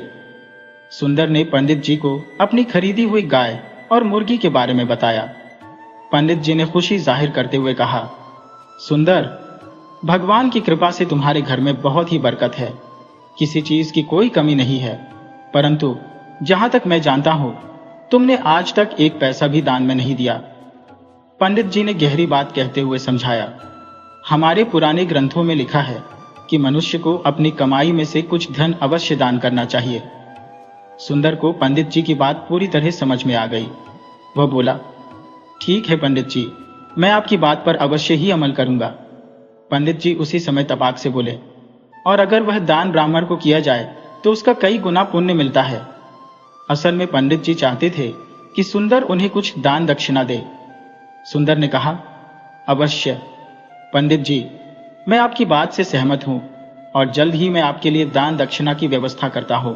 सुंदर ने पंडित जी को अपनी खरीदी हुई गाय और मुर्गी के बारे में बताया। पंडित जी ने खुशी जाहिर करते हुए कहा, सुंदर, भगवान की कृपा से तुम्हारे घर में बहुत ही बरकत है। किसी चीज की कोई कमी नहीं है, परंतु जहां तक मैं जानता हूं, तुमने आज तक एक पैसा भी दान में नहीं दिया। पंडित जी ने गहरी बात कहते हुए समझाया, हमारे पुराने ग्रंथों में लिखा है कि मनुष्य को अपनी कमाई में से कुछ धन अवश्य दान करना चाहिए। सुंदर को पंडित जी की बात पूरी तरह समझ में आ गई। वह बोला, ठीक है पंडित जी, मैं आपकी बात पर अवश्य ही अमल करूंगा। पंडित जी उसी समय तपाक से बोले, और अगर वह दान ब्राह्मण को किया जाए तो उसका कई गुना पुण्य मिलता है। असल में पंडित जी चाहते थे कि सुंदर उन्हें कुछ दान दक्षिणा दे। सुंदर ने कहा, अवश्य पंडित जी, मैं आपकी बात से सहमत हूं और जल्द ही मैं आपके लिए दान दक्षिणा की व्यवस्था करता हूं।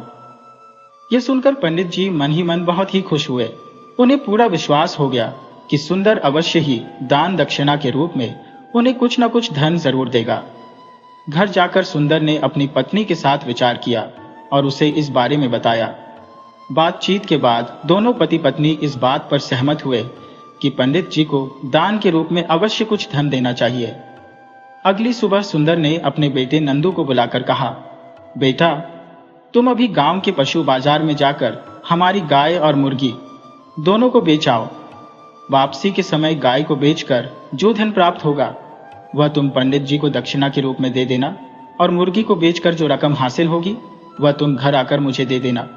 यह सुनकर पंडित जी मन ही मन बहुत ही खुश हुए। उन्हें पूरा विश्वास हो गया कि सुंदर अवश्य ही दान दक्षिणा के रूप में उन्हें कुछ न कुछ धन जरूर देगा। घर जाकर सुंदर ने अपनी पत्नी के साथ विचार किया और उसे इस बारे में बताया। बातचीत के बाद दोनों पति पत्नी इस बात पर सहमत हुए कि पंडित जी को दान के रूप में अवश्य कुछ धन देना चाहिए। अगली सुबह सुंदर ने अपने बेटे नंदू को बुलाकर कहा, बेटा, तुम अभी गांव के पशु बाजार में जाकर हमारी गाय और मुर्गी दोनों को बेच आओ। वापसी के समय गाय को बेचकर जो धन प्राप्त होगा वह तुम पंडित जी को दक्षिणा के रूप में दे देना, और मुर्गी को बेचकर जो रकम हासिल होगी वह तुम घर आकर मुझे दे देना।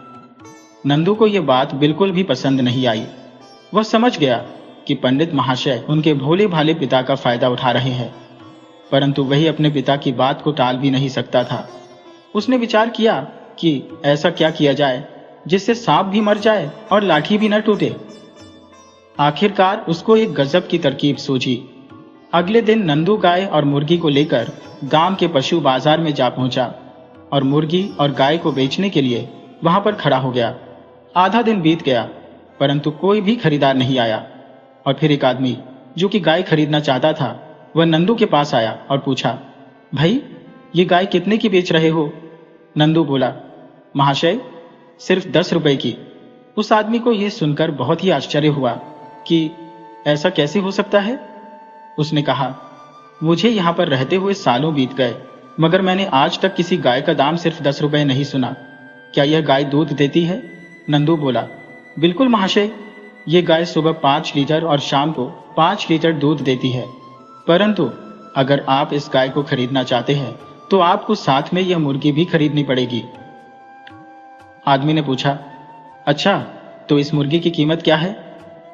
नंदू को यह बात बिल्कुल भी पसंद नहीं आई। वह समझ गया कि पंडित महाशय उनके भोले भाले पिता का फायदा उठा रहे हैं, परंतु वही अपने पिता की बात को टाल भी नहीं सकता था। उसने विचार किया कि ऐसा क्या किया जाए जिससे सांप भी मर जाए और लाठी भी न टूटे। आखिरकार उसको एक गजब की तरकीब सूझी। अगले दिन नंदू गाय और मुर्गी को लेकर गांव के पशु बाजार में जा पहुंचा और मुर्गी और गाय को बेचने के लिए वहां पर खड़ा हो गया। आधा दिन बीत गया, परंतु कोई भी खरीदार नहीं आया, और फिर एक आदमी जो कि गाय खरीदना चाहता था वह नंदू के पास आया और पूछा, भाई, ये गाय कितने की बेच रहे हो? नंदू बोला, महाशय, सिर्फ 10 रुपए की। उस आदमी को यह सुनकर बहुत ही आश्चर्य हुआ कि ऐसा कैसे हो सकता है। उसने कहा, मुझे यहाँ पर रहते हुए सालों बीत गए, मगर मैंने आज तक किसी गाय का दाम सिर्फ 10 रुपए नहीं सुना। क्या यह गाय दूध देती है? नंदू बोला, बिल्कुल महाशय, ये गाय सुबह 5 लीटर और शाम को 5 लीटर दूध देती है, परंतु अगर आप इस गाय को खरीदना चाहते हैं तो आपको साथ में यह मुर्गी भी खरीदनी पड़ेगी। आदमी ने पूछा। अच्छा, तो इस मुर्गी की कीमत क्या है?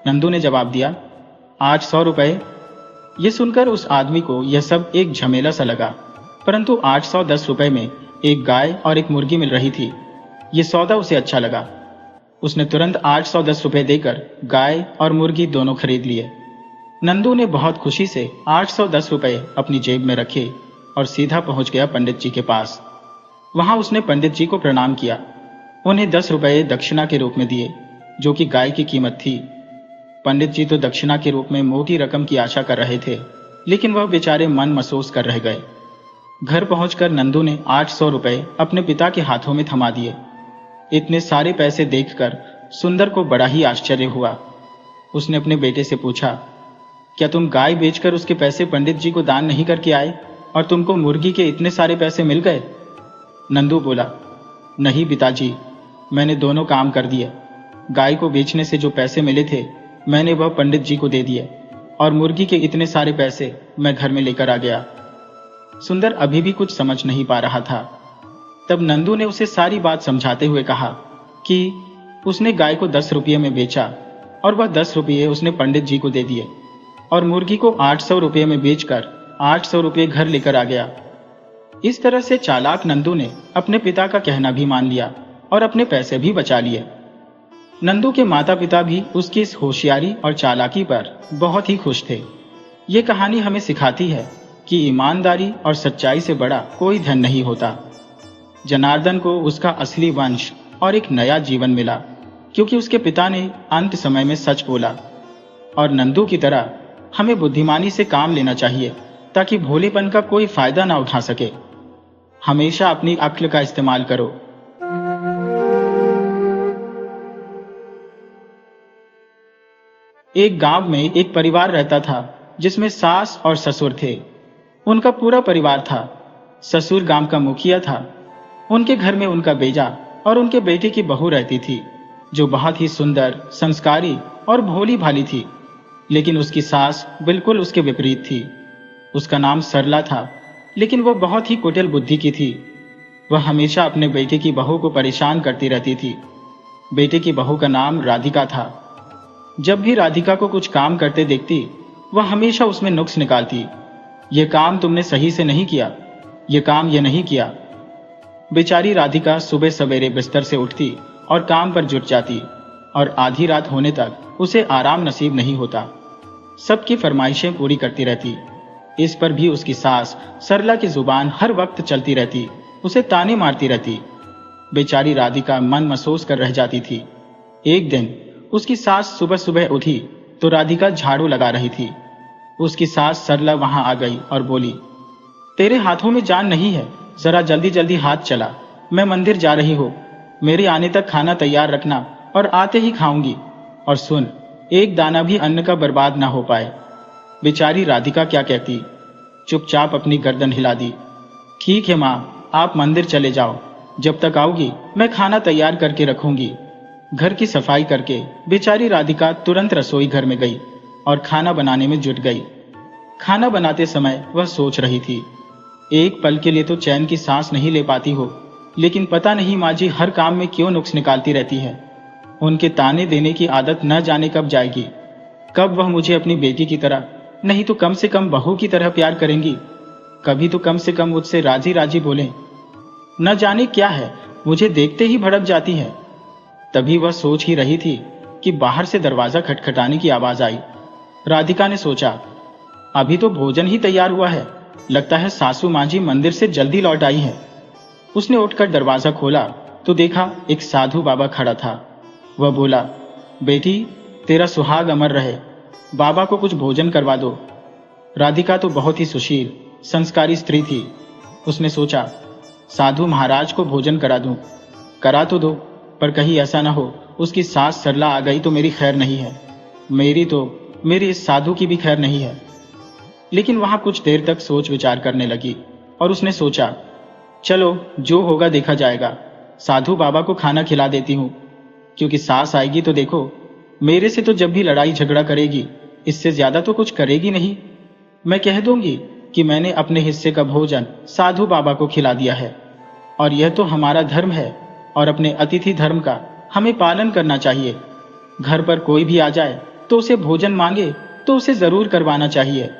नंदू ने जवाब दिया, 800 रुपये। ये सुनकर उस आदमी को यह सब एक झमेला सा लगा, परंतु 810 रुपये में एक गाय और एक मुर्गी मिल रही थी। ये सौदा उसे अच्छा लगा। उसने तुरंत 810 रुपये देकर गाय और मुर्गी दोनों खरीद लिए। नंदू ने बहुत खुशी से 810 रुपये अपनी जेब में रखे और सीधा पहुंच गया पंडित जी के पास। वहां उसने पंडित जी को प्रणाम किया। उन्हें 10 रुपये दक्षिणा के रूप में दिए, जो कि गाय की कीमत थी। पंडित जी तो दक्षिणा के रूप में मोटी रकम की आशा कर रहे थे, लेकिन वह बेचारे मन महसूस कर रह गए। घर पहुंचकर नंदू ने 800 रुपये अपने पिता के हाथों में थमा दिए। इतने सारे पैसे देखकर सुंदर को बड़ा ही आश्चर्य हुआ। उसने अपने बेटे से पूछा, क्या तुम गाय बेचकर उसके पैसे पंडित जी को दान नहीं करके आए और तुमको मुर्गी के इतने सारे पैसे मिल गए? नंदू बोला, नहीं पिताजी, मैंने दोनों काम कर दिए। गाय को बेचने से जो पैसे मिले थे मैंने वह पंडित जी को दे दिए और मुर्गी के इतने सारे पैसे मैं घर में लेकर आ गया। सुंदर अभी भी कुछ समझ नहीं पा रहा था। तब नंदू ने उसे सारी बात समझाते हुए कहा कि उसने गाय को 10 रुपये में बेचा और वह 10 रुपये उसने पंडित जी को दे दिए और मुर्गी को 800 रुपये में बेचकर 800 रुपये घर लेकर आ गया। इस तरह से चालाक नंदू ने अपने पिता का कहना भी मान लिया और अपने पैसे भी बचा लिए। नंदू के माता पिता भी उसकी इस होशियारी और चालाकी पर बहुत ही खुश थे। ये कहानी हमें सिखाती है कि ईमानदारी और सच्चाई से बड़ा कोई धन नहीं होता। जनार्दन को उसका असली वंश और एक नया जीवन मिला, क्योंकि उसके पिता ने अंत समय में सच बोला। और नंदू की तरह हमें बुद्धिमानी से काम लेना चाहिए, ताकि भोलेपन का कोई फायदा ना उठा सके। हमेशा अपनी अक्ल का इस्तेमाल करो। एक गांव में एक परिवार रहता था, जिसमें सास और ससुर थे। उनका पूरा परिवार था। ससुर गांव का मुखिया था। उनके घर में उनका बेटा और उनके बेटे की बहू रहती थी, जो बहुत ही सुंदर, संस्कारी और भोली भाली थी। लेकिन उसकी सास बिल्कुल उसके विपरीत थी। उसका नाम सरला था, लेकिन वह बहुत ही कुटिल बुद्धि की थी। वह हमेशा अपने बेटे की बहू को परेशान करती रहती थी। बेटे की बहू का नाम राधिका था। जब भी राधिका को कुछ काम करते देखती, वह हमेशा उसमें नुक्स निकालती। ये काम तुमने सही से नहीं किया, ये काम ये नहीं किया। बेचारी राधिका सुबह सवेरे बिस्तर से उठती और काम पर जुट जाती, और आधी रात होने तक उसे आराम नसीब नहीं होता। सबकी फरमाइशें पूरी करती रहती। इस पर भी उसकी सास सरला की जुबान हर वक्त चलती रहती, उसे ताने मारती रहती। बेचारी राधिका मन महसूस कर रह जाती थी। एक दिन उसकी सास सुबह सुबह उठी तो राधिका झाड़ू लगा रही थी। उसकी सास सरला वहां आ गई और बोली, तेरे हाथों में जान नहीं है, जरा जल्दी जल्दी हाथ चला, मैं मंदिर जा रही हूं। मेरे आने तक खाना तैयार रखना और आते ही खाऊंगी। और सुन, एक दाना भी अन्न का बर्बाद ना हो पाए। बेचारी राधिका क्या कहती, चुपचाप अपनी गर्दन हिला दी। ठीक है माँ, आप मंदिर चले जाओ, जब तक आओगी मैं खाना तैयार करके रखूंगी। घर की सफाई करके बेचारी राधिका तुरंत रसोई घर में गई और खाना बनाने में जुट गई। खाना बनाते समय वह सोच रही थी, एक पल के लिए तो चैन की सांस नहीं ले पाती हो, लेकिन पता नहीं माँ जी हर काम में क्यों नुक्स निकालती रहती है। उनके ताने देने की आदत न जाने कब जाएगी। कब वह मुझे अपनी बेटी की तरह नहीं तो कम से कम बहू की तरह प्यार करेंगी। कभी तो कम से कम मुझसे राजी राजी बोलें। न जाने क्या है, मुझे देखते ही भड़क जाती है। तभी वह सोच ही रही थी कि बाहर से दरवाजा खटखटाने की आवाज आई। राधिका ने सोचा, अभी तो भोजन ही तैयार हुआ है, लगता है सासू माँ जी मंदिर से जल्दी लौट आई है। उसने उठकर दरवाजा खोला तो देखा एक साधु बाबा खड़ा था। वह बोला, बेटी तेरा सुहाग अमर रहे, बाबा को कुछ भोजन करवा दो। राधिका तो बहुत ही सुशील संस्कारी स्त्री थी। उसने सोचा, साधु महाराज को भोजन करा दूं। करा तो दो, पर कहीं ऐसा ना हो उसकी सास सरला आ गई तो मेरी खैर नहीं है। मेरी इस साधु की भी खैर नहीं है। लेकिन वहां कुछ देर तक सोच विचार करने लगी और उसने सोचा, चलो जो होगा देखा जाएगा, साधु बाबा को खाना खिला देती हूँ, क्योंकि सास आएगी तो देखो, मेरे से तो जब भी लड़ाई झगड़ा करेगी, इससे ज्यादा तो कुछ करेगी नहीं। मैं कह दूंगी कि मैंने अपने हिस्से का भोजन साधु बाबा को खिला दिया है, और यह तो हमारा धर्म है और अपने अतिथि धर्म का हमें पालन करना चाहिए। घर पर कोई भी आ जाए तो उसे भोजन मांगे तो उसे जरूर करवाना चाहिए।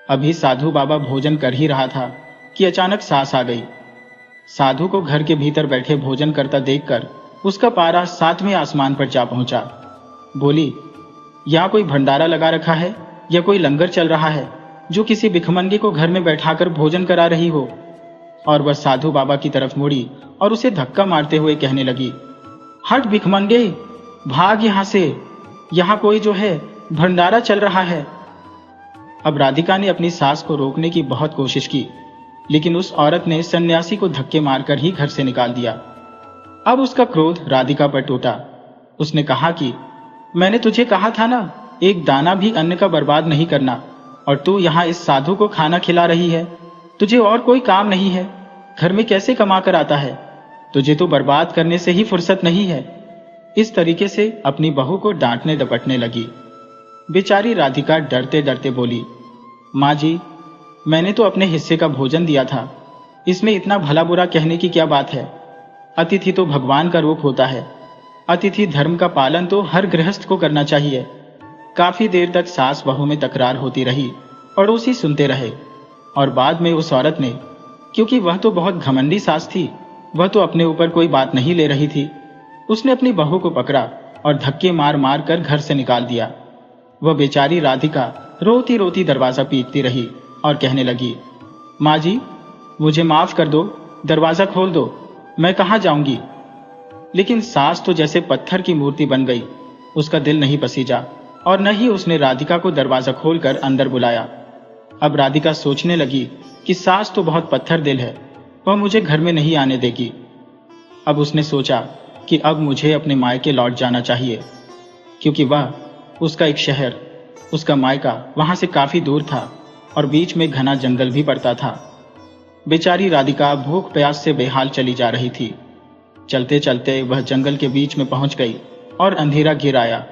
अभी साधु बाबा भोजन कर ही रहा था कि अचानक सास आ गई। साधु को घर के भीतर बैठे भोजन करता देखकर उसका पारा 7वें आसमान पर जा पहुंचा। बोली, यहाँ कोई भंडारा लगा रखा है या कोई लंगर चल रहा है जो किसी भिखमंगे को घर में बैठाकर भोजन करा रही हो? और वह साधु बाबा की तरफ मुड़ी और उसे धक्का मारते हुए कहने लगी, हट भिखमंगे, भाग यहां से, यहां कोई जो है भंडारा चल रहा है। अब राधिका ने अपनी सास को रोकने की बहुत कोशिश की, लेकिन उस औरत ने सन्यासी को धक्के मारकर ही घर से निकाल दिया। अब उसका क्रोध राधिका पर टूटा। उसने कहा कि मैंने तुझे कहा था ना, एक दाना भी अन्न का बर्बाद नहीं करना, और तू यहाँ इस साधु को खाना खिला रही है। तुझे और कोई काम नहीं है, घर में कैसे कमा कर आता है? तुझे तो बर्बाद करने से ही फुर्सत नहीं है। इस तरीके से अपनी बहू को डांटने डपटने लगी। बेचारी राधिका डरते डरते बोली, माँ जी, मैंने तो अपने हिस्से का भोजन दिया था, इसमें इतना भला बुरा कहने की क्या बात है? अतिथि तो भगवान का रूप होता है। अतिथि धर्म का पालन तो हर गृहस्थ को करना चाहिए। काफी देर तक सास बहू में तकरार होती रही, पड़ोसी सुनते रहे, और बाद में उस औरत ने, क्योंकि वह तो बहुत घमंडी सास थी, वह तो अपने ऊपर कोई बात नहीं ले रही थी, उसने अपनी बहू को पकड़ा और धक्के मार मार कर घर से निकाल दिया। वह बेचारी राधिका रोती रोती दरवाजा पीटती रही और कहने लगी, माँ जी, मुझे माफ कर दो, दरवाजा खोल दो, मैं कहाँ जाऊंगी? लेकिन सास तो जैसे पत्थर की मूर्ति बन गई। उसका दिल नहीं पसीजा और न ही उसने राधिका को दरवाजा खोलकर अंदर बुलाया। अब राधिका सोचने लगी कि सास तो बहुत पत्थर दिल है, वह मुझे घर में नहीं आने देगी। अब उसने सोचा कि अब मुझे अपने मायके लौट जाना चाहिए, क्योंकि वह, उसका एक शहर, उसका मायका वहां से काफी दूर था और बीच में घना जंगल भी पड़ता था। बेचारी राधिका भूख प्यास से बेहाल चली जा रही थी। चलते चलते वह जंगल के बीच में पहुंच गई और अंधेरा घिर आया।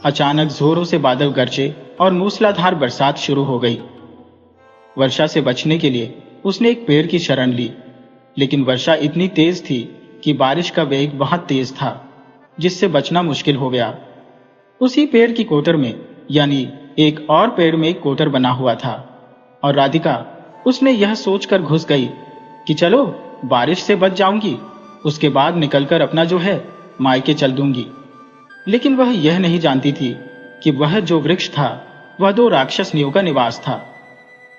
अचानक जोरों से बादल गरजे और मूसलाधार बरसात शुरू हो गई। वर्षा से बचने के लिए उसने एक पेड़ की शरण ली, लेकिन वर्षा इतनी तेज थी कि बारिश का वेग बहुत तेज था, जिससे बचना मुश्किल हो गया। उसी पेड़ की कोटर में, यानी एक और पेड़ में एक कोटर बना हुआ था, और राधिका उसने यह सोचकर घुस गई कि चलो बारिश से बच जाऊंगी, उसके बाद निकलकर अपना जो है मायके चल दूंगी। लेकिन वह यह नहीं जानती थी कि वह जो वृक्ष था वह 2 राक्षसनियों का निवास था।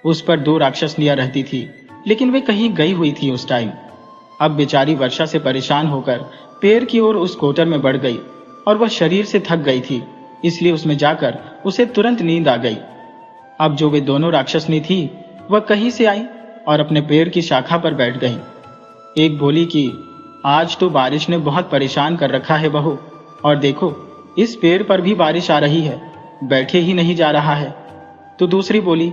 उस पर 2 राक्षसनियां रहती थी, लेकिन वे कहीं गई हुई थी उस टाइम। अब बेचारी वर्षा से परेशान होकर पेड़ की ओर उस कोटर में बढ़ गई, और वह शरीर से थक गई थी, इसलिए उसमें जाकर उसे तुरंत नींद आ गई। अब जो वे दोनों राक्षसनी थी वह कहीं से आई और अपने पेड़ की शाखा पर बैठ गईं। एक बोली कि आज तो बारिश ने बहुत परेशान कर रखा है बहू, और देखो इस पेड़ पर भी बारिश आ रही है, बैठे ही नहीं जा रहा है। तो दूसरी बोली,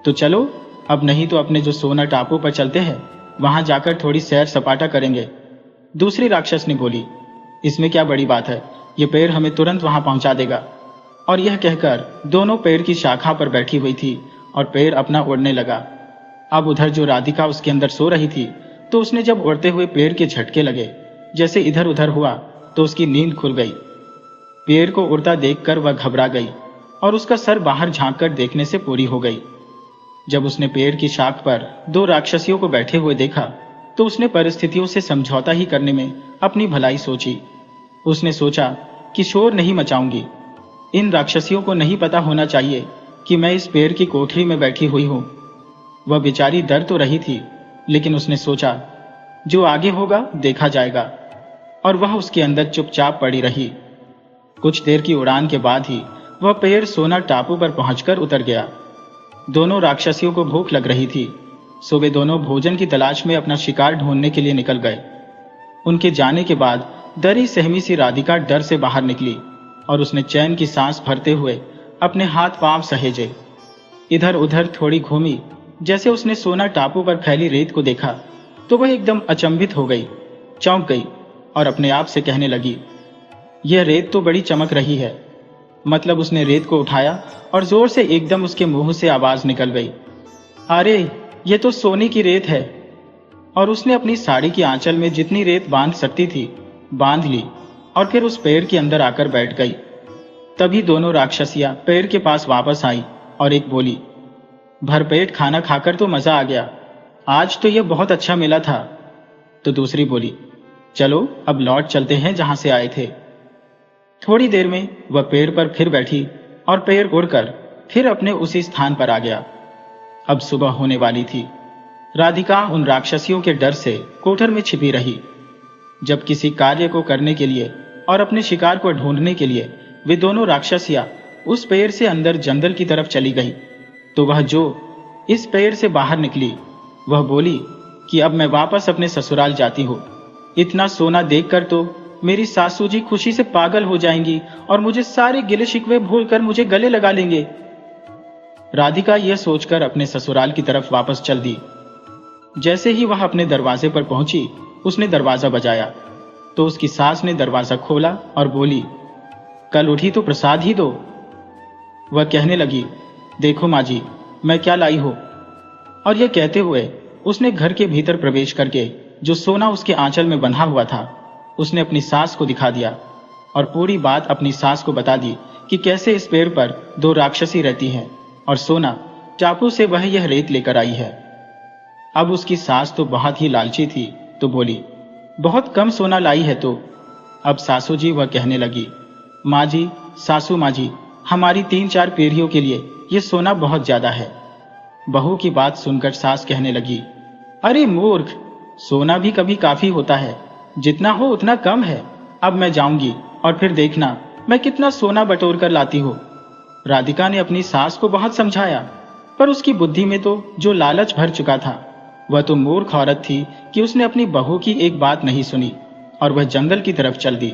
तो चलो अब नहीं तो अपने जो सोना टापू पर चलते हैं, वहां जाकर थोड़ी सैर सपाटा करेंगे। दूसरी राक्षस ने बोली, इसमें क्या बड़ी बात है, ये पेड़ हमें तुरंत वहां पहुंचा देगा। और यह कहकर दोनों पेड़ की शाखा पर बैठी हुई थी और पेड़ अपना उड़ने लगा। अब उधर जो राधिका उसके अंदर सो रही थी, तो उसने जब उड़ते हुए पेड़ के झटके लगे, जैसे इधर उधर हुआ, तो उसकी नींद खुल गई। पेड़ को उड़ता देखकर वह घबरा गई और उसका सर बाहर झांककर देखने से पूरी हो गई। जब उसने पेड़ की शाख पर 2 राक्षसियों को बैठे हुए देखा, तो उसने परिस्थितियों से समझौता ही करने में अपनी भलाई सोची। उसने सोचा कि शोर नहीं मचाऊंगी, इन राक्षसियों को नहीं पता होना चाहिए कि मैं इस पेड़ की कोठरी में बैठी हुई हूं। वह बेचारी डर तो रही थी, लेकिन उसने सोचा जो आगे होगा देखा जाएगा, और वह उसके अंदर चुपचाप पड़ी रही। कुछ देर की उड़ान के बाद ही वह पेड़ सोना टापू पर पहुंचकर उतर गया। दोनों राक्षसियों को भूख लग रही थी, सो वे दोनों भोजन की तलाश में अपना शिकार ढूंढने के लिए निकल गए। उनके जाने के बाद डरी सहमी सी राधिका डर से बाहर निकली और उसने चैन की सांस भरते हुए अपने हाथ पांव सहेजे। इधर उधर थोड़ी घूमी, जैसे उसने सोना टापू पर फैली रेत को देखा तो वह एकदम अचंभित हो गई, चौंक गई और अपने आप से कहने लगी, यह रेत तो बड़ी चमक रही है। मतलब उसने रेत को उठाया और जोर से एकदम उसके मुंह से आवाज निकल गई, अरे ये तो सोने की रेत है। और उसने अपनी साड़ी की आंचल में जितनी रेत बांध सकती थी बांध ली और फिर उस पेड़ के अंदर आकर बैठ गई। तभी दोनों राक्षसियां पेड़ के पास वापस आई और एक बोली, भरपेट खाना खाकर तो मजा आ गया, आज तो यह बहुत अच्छा मिला था। तो दूसरी बोली, चलो अब लौट चलते हैं जहां से आए थे। थोड़ी देर में वह पेड़ पर फिर बैठी और पेड़ उड़कर फिर अपने उसी स्थान पर आ गया। अब सुबह होने वाली थी। राधिका उन राक्षसियों के डर से कोठर में छिपी रही। जब किसी कार्य को करने के लिए और अपने शिकार को ढूंढने के लिए वे दोनों राक्षसियां उस पेड़ से अंदर जंगल की तरफ चली गई, तो वह जो इस पेड़ से बाहर निकली वह बोली कि अब मैं वापस अपने ससुराल जाती हूँ। इतना सोना देखकर तो मेरी सासू जी खुशी से पागल हो जाएंगी और मुझे सारे गिले शिकवे भूलकर मुझे गले लगा लेंगे। राधिका यह सोचकर अपने ससुराल की तरफ वापस चल दी। जैसे ही वह अपने दरवाजे पर पहुंची उसने दरवाजा बजाया तो उसकी सास ने दरवाजा खोला और बोली, कल उठी तो प्रसाद ही दो। वह कहने लगी, देखो माँ जी मैं क्या लाई हो। और यह कहते हुए उसने घर के भीतर प्रवेश करके जो सोना उसके आंचल में बंधा हुआ था उसने अपनी सास को दिखा दिया और पूरी बात अपनी सास को बता दी कि कैसे इस पेड़ पर दो राक्षसी रहती हैं और सोना चाकू से वह यह रेत लेकर आई है। अब उसकी सास तो बहुत ही लालची थी तो बोली, बहुत कम सोना लाई है तो। अब सासू जी वह कहने लगी, माँ जी, सासू माँ जी, हमारी 3-4 पीढ़ियों के लिए यह सोना बहुत ज्यादा है। बहू की बात सुनकर सास कहने लगी, अरे मूर्ख, सोना भी कभी काफी होता है, जितना हो उतना कम है। अब मैं जाऊंगी और फिर देखना मैं कितना सोना बटोर कर लाती हूँ। राधिका ने अपनी सास को बहुत समझाया पर उसकी बुद्धि में तो जो लालच भर चुका था वह तो मूर्ख औरत थी कि उसने अपनी बहू की एक बात नहीं सुनी और वह जंगल की तरफ चल दी।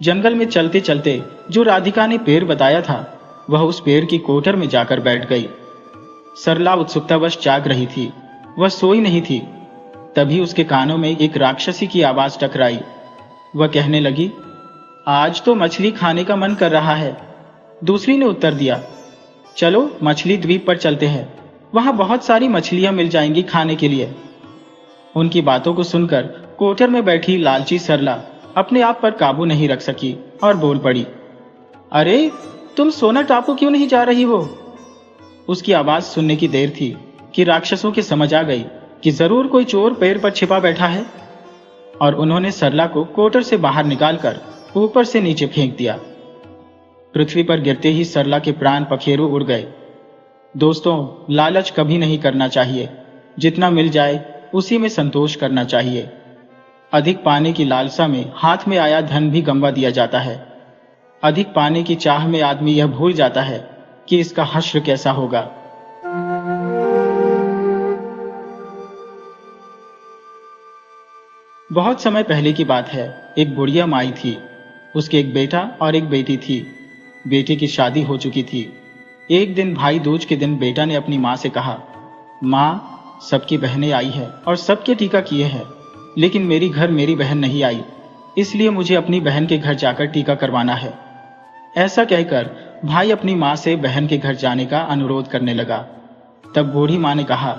जंगल में चलते चलते जो राधिका ने पेड़ बताया था वह उस पेड़ की कोठर में जाकर बैठ गई। सरला उत्सुकतावश जाग रही थी, वह सोई नहीं थी। तभी उसके कानों में एक राक्षसी की आवाज टकराई। वह कहने लगी, आज तो मछली खाने का मन कर रहा है। दूसरी ने उत्तर दिया, चलो मछली द्वीप पर चलते हैं, वहां बहुत सारी मछलियां मिल जाएंगी खाने के लिए। उनकी बातों को सुनकर कोठर में बैठी लालची सरला अपने आप पर काबू नहीं रख सकी और बोल पड़ी, अरे तुम सोना टापू क्यों नहीं जा रही हो। उसकी आवाज सुनने की देर थी कि राक्षसों की समझ आ गई कि जरूर कोई चोर पेड़ पर छिपा बैठा है और उन्होंने सरला को कोठर से बाहर निकालकर ऊपर से नीचे फेंक दिया। पृथ्वी पर गिरते ही सरला के प्राण पखेरु उड़ गए। दोस्तों, लालच कभी नहीं करना चाहिए, जितना मिल जाए उसी में संतोष करना चाहिए। अधिक पाने की लालसा में हाथ में आया धन भी गंवा दिया जाता है। अधिक पाने की चाह में आदमी यह भूल जाता है कि इसका हश्र कैसा होगा। बहुत समय पहले की बात है। एक बुढ़िया माई थी, उसके एक बेटा और एक बेटी थी। बेटी की शादी हो चुकी थी। एक दिन भाई दूज के दिन बेटा ने अपनी माँ से कहा, माँ, सबकी बहनें आई है और सबके टीका किए हैं, लेकिन मेरी घर मेरी बहन नहीं आई, इसलिए मुझे अपनी बहन के घर जाकर टीका करवाना है। ऐसा कहकर भाई अपनी माँ से बहन के घर जाने का अनुरोध करने लगा। तब बूढ़ी माँ ने कहा,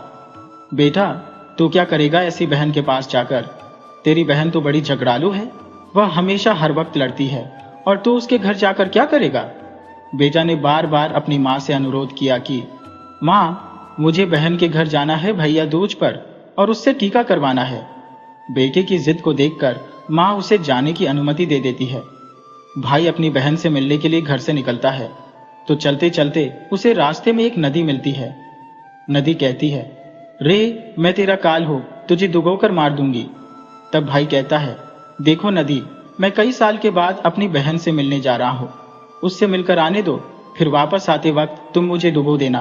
बेटा तू क्या करेगा ऐसी बहन के पास जाकर, तेरी बहन तो बड़ी झगड़ालू है, वह हमेशा हर वक्त लड़ती है और तू उसके घर जाकर क्या करेगा। बेटा ने बार बार अपनी माँ से अनुरोध किया कि माँ, मुझे बहन के घर जाना है भैया दूज पर और उससे टीका करवाना है। बेटे की जिद को देखकर माँ उसे जाने की अनुमति दे देती है। भाई अपनी बहन से मिलने के लिए घर से निकलता है तो चलते चलते उसे रास्ते में एक नदी मिलती है। नदी कहती है, रे मैं तेरा काल हूं, तुझे डुबोकर मार दूंगी। तब भाई कहता है, देखो नदी, मैं कई साल के बाद अपनी बहन से मिलने जा रहा हूं, उससे मिलकर आने दो, फिर वापस आते वक्त तुम मुझे डुबो देना।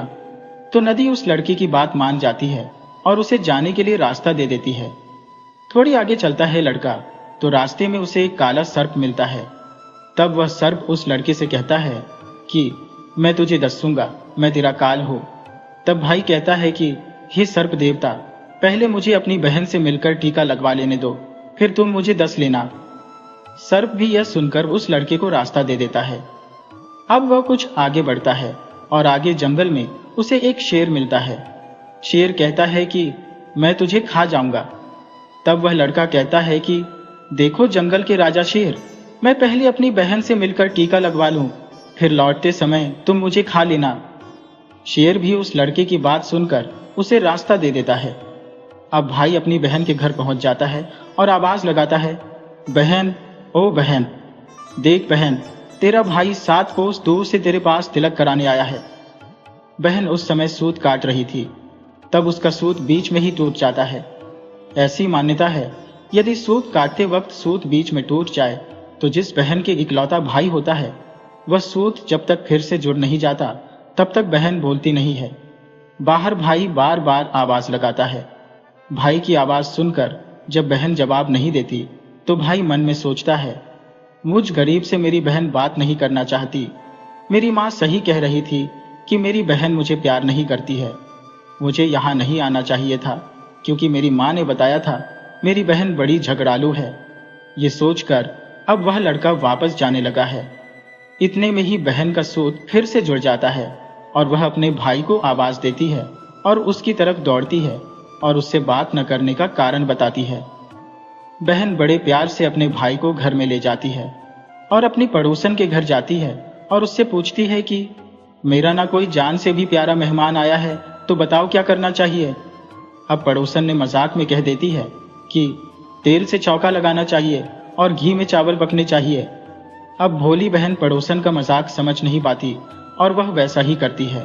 तो नदी उस लड़की की बात मान जाती है और उसे जाने के लिए रास्ता दे देती है। थोड़ी आगे चलता है लड़का तो रास्ते में उसे एक काला सर्प मिलता है। तब वह सर्प उस लड़के से कहता है कि मैं तुझे दसूंगा, मैं तेरा काल हूं। तब भाई कहता है कि हे सर्प देवता, पहले मुझे अपनी बहन से मिलकर टीका लगवा लेने दो, फिर तुम मुझे दस लेना। सर्प भी यह सुनकर उस लड़के को रास्ता दे देता है। अब वह कुछ आगे बढ़ता है और आगे जंगल में उसे एक शेर मिलता है। शेर कहता है कि मैं तुझे खा जाऊंगा, तब वह लड़का कहता है कि देखो जंगल के राजा शेर, मैं पहले अपनी बहन से मिलकर टीका लगवा लूं, फिर लौटते समय तुम मुझे खा लेना। शेर भी उस लड़के की बात सुनकर उसे रास्ता दे देता है। अब भाई अपनी बहन के घर पहुंच जाता है और आवाज लगाता है, बहन, ओ बहन, देख बहन, तेरा भाई 7 कोस दूर से तेरे पास तिलक कराने आया है। बहन उस समय सूत काट रही थी, तब उसका सूत बीच में ही टूट जाता है। ऐसी मान्यता है, यदि सूत काटते वक्त सूत बीच में टूट जाए तो जिस बहन के इकलौता भाई होता है, वह सूत जब तक फिर से जुड़ नहीं जाता तब तक बहन बोलती नहीं है। बाहर भाई बार बार आवाज लगाता है। भाई की आवाज सुनकर जब बहन जवाब नहीं देती तो भाई मन में सोचता है, मुझ गरीब से मेरी बहन बात नहीं करना चाहती। मेरी माँ सही कह रही थी कि मेरी बहन मुझे प्यार नहीं करती है। मुझे यहाँ नहीं आना चाहिए था, क्योंकि मेरी माँ ने बताया था मेरी बहन बड़ी झगड़ालू है। ये सोचकर अब वह लड़का वापस जाने लगा है। इतने में ही बहन का सूत फिर से जुड़ जाता है और वह अपने भाई को आवाज देती है और उसकी तरफ दौड़ती है और उससे बात न करने का कारण बताती है। बहन बड़े प्यार से अपने भाई को घर में ले जाती है और अपनी पड़ोसन के घर जाती है और उससे पूछती है कि मेरा ना कोई जान से भी प्यारा मेहमान आया है, तो बताओ क्या करना चाहिए। अब पड़ोसन ने मजाक में कह देती है कि तेल से चौका लगाना चाहिए और घी में चावल पकने चाहिए। अब भोली बहन पड़ोसन का मजाक समझ नहीं पाती और वह वैसा ही करती है।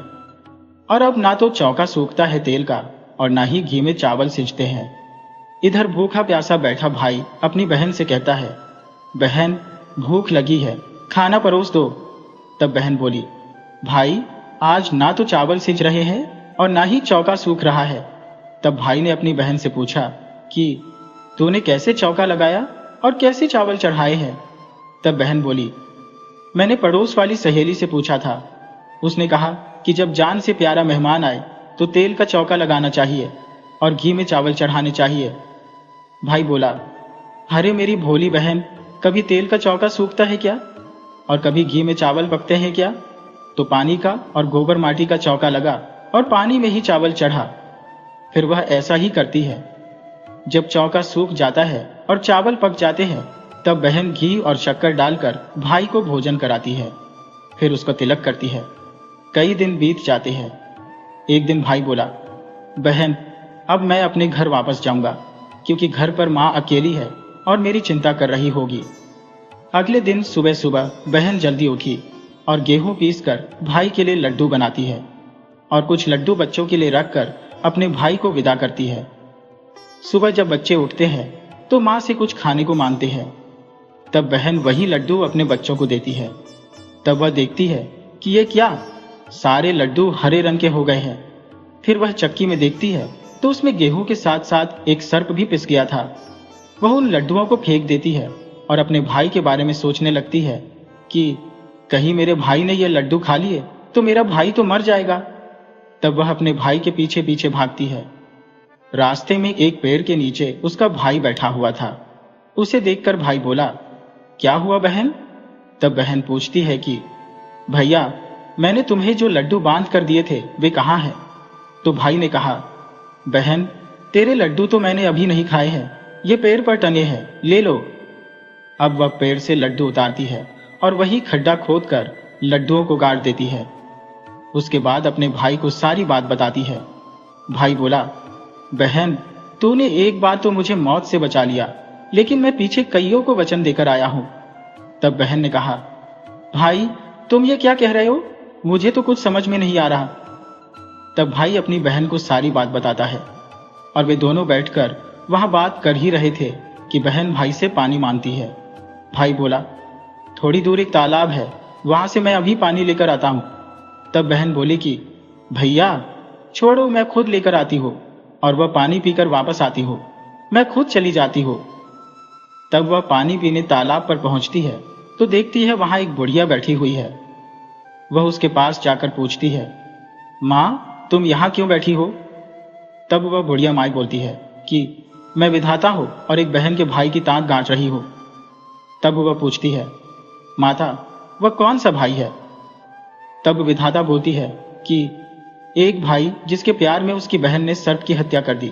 और अब ना तो चौका सूखता है तेल का और ना ही घी में चावल सिंचते हैं। इधर भूखा प्यासा बैठा भाई अपनी बहन से कहता है, बहन भूख लगी है, खाना परोस दो। तब बहन बोली, भाई आज ना तो चावल सिंच रहे हैं और ना ही चौका सूख रहा है। तब भाई ने अपनी बहन से पूछा कि तूने कैसे चौका लगाया और कैसे चावल चढ़ाए हैं। तब बहन बोली, मैंने पड़ोस वाली सहेली से पूछा था। उसने कहा कि जब जान से प्यारा मेहमान आए तो तेल का चौका लगाना चाहिए और घी में चावल चढ़ाने चाहिए। भाई बोला, अरे मेरी भोली बहन, कभी तेल का चौका सूखता है क्या और कभी घी में चावल पकते हैं क्या। तो पानी का और गोबर माटी का चौका लगा और पानी में ही चावल चढ़ा। फिर वह ऐसा ही करती है। जब चौका सूख जाता है और चावल पक जाते हैं तब बहन घी और शक्कर डालकर भाई को भोजन कराती है, फिर उसको तिलक करती है। कई दिन बीत जाते हैं। एक दिन भाई बोला, बहन अब मैं अपने घर वापस जाऊंगा, क्योंकि घर पर माँ अकेली है और मेरी चिंता कर रही होगी। अगले दिन सुबह सुबह बहन जल्दी उठी और गेहूं पीसकर भाई के लिए लड्डू बनाती है और कुछ लड्डू बच्चों के लिए रखकर अपने भाई को विदा करती है। सुबह जब बच्चे उठते हैं तो माँ से कुछ खाने को मांगते हैं। तब बहन वही लड्डू अपने बच्चों को देती है। तब वह देखती है कि ये क्या, सारे लड्डू हरे रंग के हो गए हैं। फिर वह चक्की में देखती है तो उसमें गेहूं के साथ साथ एक सर्प भी पिस गया था। वह उन लड्डुओं को फेंक देती है और अपने भाई के बारे में सोचने लगती है कि कहीं मेरे भाई ने ये लड्डू खा लिए तो मेरा भाई तो मर जाएगा। तब वह अपने भाई के पीछे पीछे भागती है। रास्ते में एक पेड़ के नीचे उसका भाई बैठा हुआ था। उसे देखकर भाई बोला, क्या हुआ बहन। तब बहन पूछती है कि भैया, मैंने तुम्हें जो लड्डू बांध कर दिए थे वे कहाँ हैं। तो भाई ने कहा, बहन तेरे लड्डू तो मैंने अभी नहीं खाए हैं, ये पेड़ पर टंगे हैं, ले लो। अब वह पेड़ से लड्डू उतारती है और वही खड्डा खोदकर लड्डुओं को गाड़ देती है। उसके बाद अपने भाई को सारी बात बताती है। भाई बोला, बहन तूने एक बार तो मुझे मौत से बचा लिया, लेकिन मैं पीछे कईयों को वचन देकर आया हूं। तब बहन ने कहा, भाई तुम ये क्या कह रहे हो, मुझे तो कुछ समझ में नहीं आ रहा। तब भाई अपनी बहन को सारी बात बताता है और वे दोनों बैठकर वहां बात कर ही रहे थे कि बहन भाई से पानी मांगती है। भाई बोला, थोड़ी दूर एक तालाब है, वहां से मैं अभी पानी लेकर आता हूं। तब बहन बोली कि भैया छोड़ो, मैं खुद लेकर आती हूं और वह पानी पीकर वापस आती हो, मैं खुद चली जाती हूँ। तब वह पानी पीने तालाब पर पहुंचती है तो देखती है वहां एक बुढ़िया बैठी हुई है। वह उसके पास जाकर पूछती है, माँ तुम यहाँ क्यों बैठी हो। तब वह बुढ़िया माई बोलती है कि मैं विधाता हूँ और एक बहन के भाई की तांत गांठ रही हूँ। तब वह पूछती है, माता वह कौन सा भाई है। तब विधाता बोलती है कि एक भाई जिसके प्यार में उसकी बहन ने सर्प की हत्या कर दी।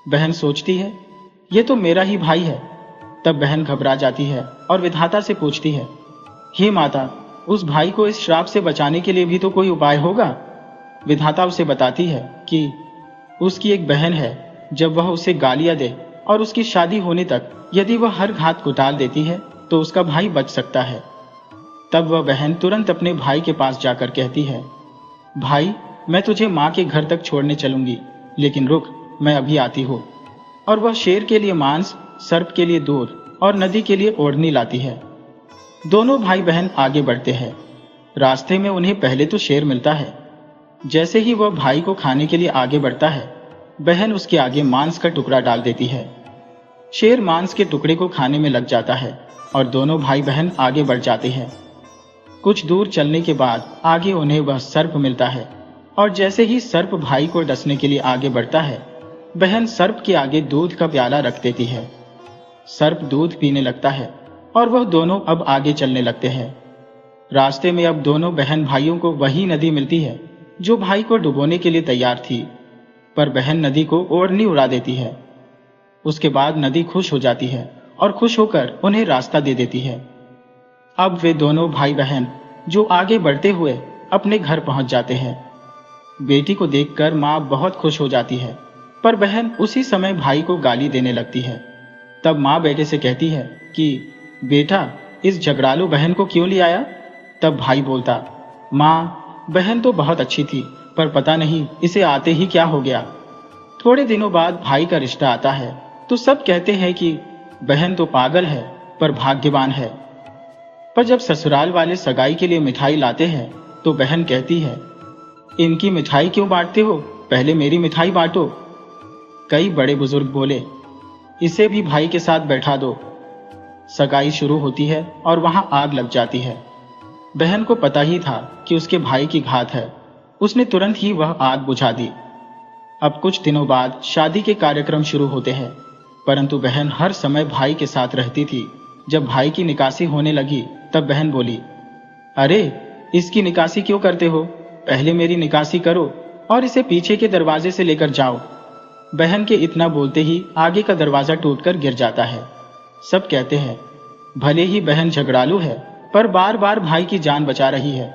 बहन सोचती है, ये तो मेरा ही भाई है। तब बहन घबरा जाती है और विधाता से पूछती है, हे माता, उस भाई को इस श्राप से बचाने के लिए भी तो कोई उपाय होगा। विधाता उसे बताती है कि उसकी एक बहन है, जब वह उसे गालियां दे और उसकी शादी होने तक यदि वह हर घात को टाल देती है तो उसका भाई बच सकता है। तब वह बहन तुरंत अपने भाई के पास जाकर कहती है, भाई, मैं तुझे माँ के घर तक छोड़ने चलूंगी, लेकिन रुक, मैं अभी आती हूँ। और वह शेर के लिए मांस, सर्प के लिए दूध और नदी के लिए ओढ़नी लाती है। दोनों भाई बहन आगे बढ़ते हैं। रास्ते में उन्हें पहले तो शेर मिलता है। जैसे ही वह भाई को खाने के लिए आगे बढ़ता है, बहन उसके आगे मांस का टुकड़ा डाल देती है। शेर मांस के टुकड़े को खाने में लग जाता है और दोनों भाई बहन आगे बढ़ जाते हैं। कुछ दूर चलने के बाद आगे उन्हें वह सर्प मिलता है और जैसे ही सर्प भाई को डसने के लिए आगे बढ़ता है, बहन सर्प के आगे दूध का प्याला रख देती है। सर्प दूध पीने लगता है और वह दोनों अब आगे चलने लगते हैं। रास्ते में अब दोनों बहन भाइयों को वही नदी मिलती है जो भाई को डुबोने के लिए तैयार थी, पर बहन नदी को ओढ़नी उड़ा देती है। उसके बाद नदी खुश हो जाती है और खुश होकर उन्हें रास्ता दे देती है। अब वे दोनों भाई बहन जो आगे बढ़ते हुए अपने घर पहुंच जाते हैं। बेटी को देखकर माँ बहुत खुश हो जाती है, पर बहन उसी समय भाई को गाली देने लगती है। तब माँ बेटे से कहती है कि बेटा, इस झगड़ालू बहन को क्यों ले आया। तब भाई बोलता, माँ, बहन तो बहुत अच्छी थी, पर पता नहीं इसे आते ही क्या हो गया। थोड़े दिनों बाद भाई का रिश्ता आता है तो सब कहते हैं कि बहन तो पागल है पर भाग्यवान है। पर जब ससुराल वाले सगाई के लिए मिठाई लाते हैं तो बहन कहती है, इनकी मिठाई क्यों बांटते हो, पहले मेरी मिठाई बांटो। कई बड़े बुजुर्ग बोले, इसे भी भाई के साथ बैठा दो। सगाई शुरू होती है और वहां आग लग जाती है। बहन को पता ही था कि उसके भाई की घात है, उसने तुरंत ही वह आग बुझा दी। अब कुछ दिनों बाद शादी के कार्यक्रम शुरू होते हैं, परंतु बहन हर समय भाई के साथ रहती थी। जब भाई की निकासी होने लगी तब बहन बोली, अरे, इसकी निकासी क्यों करते हो, पहले मेरी निकासी करो और इसे पीछे के दरवाजे से लेकर जाओ। बहन के इतना बोलते ही आगे का दरवाजा टूटकर गिर जाता है। सब कहते हैं, भले ही बहन झगड़ालू है, पर बार बार भाई की जान बचा रही है।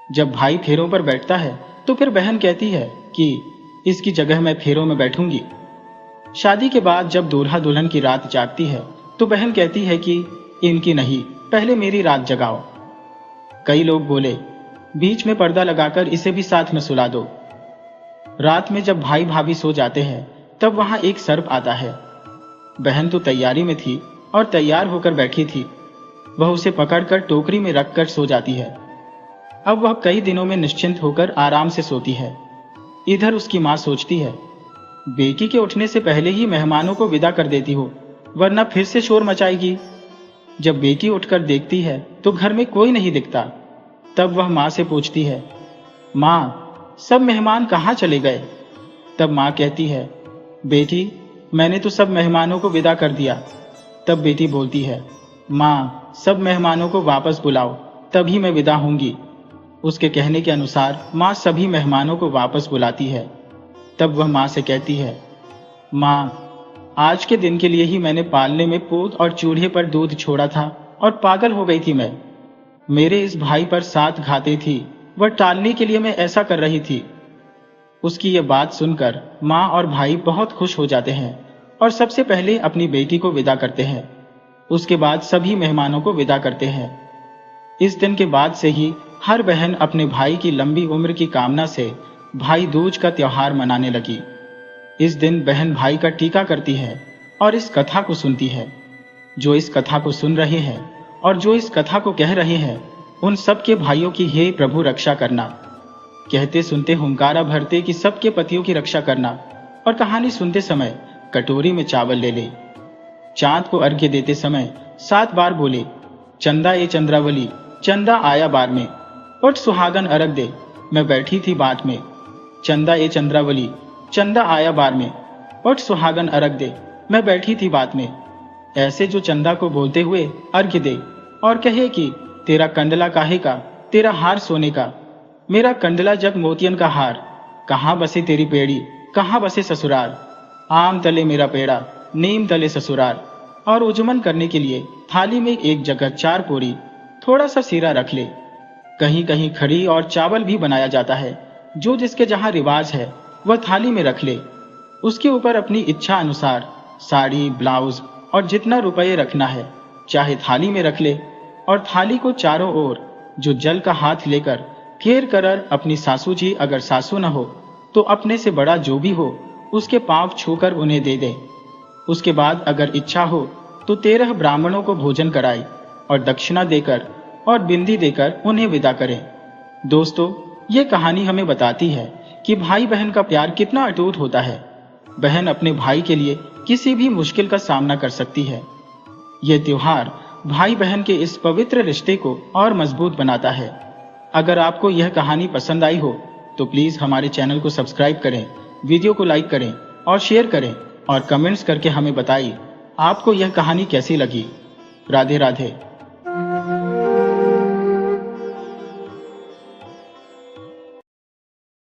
जब भाई फेरों पर बैठता है तो फिर बहन कहती है कि इसकी जगह मैं फेरों में बैठूंगी। शादी के बाद जब दूल्हा दुल्हन की रात जागती है तो बहन कहती है कि इनकी नहीं, पहले मेरी रात जगाओ। कई लोग बोले, बीच में पर्दा लगाकर इसे भी साथ में सुला दो। रात में जब भाई भाभी सो जाते हैं तब वहां एक सर्प आता है। बहन तो तैयारी में थी और तैयार होकर बैठी थी। वह उसे पकड़कर टोकरी में रखकर सो जाती है। अब वह कई दिनों में निश्चिंत होकर आराम से सोती है। इधर उसकी माँ सोचती है, बेटी के उठने से पहले ही मेहमानों को विदा कर देती हो, वरना फिर से शोर मचाएगी। जब बेटी उठकर देखती है तो घर में कोई नहीं दिखता। तब वह माँ से पूछती है, माँ, सब मेहमान कहाँ चले गए। तब माँ कहती है, बेटी, मैंने तो सब मेहमानों को विदा कर दिया। तब बेटी बोलती है, माँ, सब मेहमानों को वापस बुलाओ, तभी मैं विदा होंगी। उसके कहने के अनुसार माँ सभी मेहमानों को वापस बुलाती है। तब वह माँ से कहती है, माँ, आज के दिन के लिए ही मैंने पालने में पोत और चूल्हे पर दूध छोड़ा था और पागल हो गई थी मैं। मेरे इस भाई पर 7 घातें थी, वह टालने के लिए मैं ऐसा कर रही थी। उसकी यह बात सुनकर माँ और भाई बहुत खुश हो जाते हैं और सबसे पहले अपनी बेटी को विदा करते हैं। उसके बाद सभी मेहमानों को विदा करते हैं। इस दिन के बाद से ही हर बहन अपने भाई की लंबी उम्र की कामना से भाई दूज का त्योहार मनाने लगी। इस दिन बहन भाई का टीका करती है और इस कथा को सुनती है। जो इस कथा को सुन रहे हैं और जो इस कथा को कह रहे हैं, उन सबके भाइयों की हे प्रभु रक्षा करना। कहते सुनते हुंकारा भरते कि सबके पतियों की रक्षा करना। और कहानी सुनते समय कटोरी में चावल ले ले। चांद को अर्घ्य देते समय 7 बार बोले, चंदा ए चंद्रावली, चंदा आया बार में, उठ सुहागन अर्घ दे, मैं बैठी थी बाट में। चंदा ए चंद्रावली, चंदा आया बार में, उठ सुहागन अर्घ दे, मैं बैठी थी बात में। ऐसे जो चंदा को बोलते हुए अर्घ्य दे और कहे कि तेरा कंडला काहे का, तेरा हार सोने का, मेरा कंडला जग मोतियन का हार, कहाँ बसे तेरी पेड़ी, कहाँ बसे ससुराल, आम तले मेरा पेड़ा, नीम तले ससुराल। और उजमन करने के लिए थाली में एक जगह 4 पूरी, थोड़ा सा सीरा रख ले। कहीं कहीं खड़ी और चावल भी बनाया जाता है। जो जिसके जहाँ रिवाज है वह थाली में रख ले। उसके ऊपर अपनी इच्छा अनुसार साड़ी, ब्लाउज और जितना रुपये रखना है चाहे थाली में रख ले। और थाली को चारों ओर जो जल का हाथ लेकर घेर कर अपनी सासू जी, अगर सासू न हो तो अपने से बड़ा जो भी हो, उसके पांव छूकर उन्हें दे दे। उसके बाद अगर इच्छा हो तो 13 ब्राह्मणों को भोजन कराए और दक्षिणा देकर और बिंदी देकर उन्हें विदा करें। दोस्तों, ये कहानी हमें बताती है कि भाई बहन का प्यार कितना अटूट होता है। बहन अपने भाई के लिए किसी भी मुश्किल का सामना कर सकती है। यह त्योहार भाई बहन के इस पवित्र रिश्ते को और मजबूत बनाता है। अगर आपको यह कहानी पसंद आई हो तो प्लीज हमारे चैनल को सब्सक्राइब करें, वीडियो को लाइक करें और शेयर करें और कमेंट्स करके हमें बताइए आपको यह कहानी कैसी लगी। राधे राधे।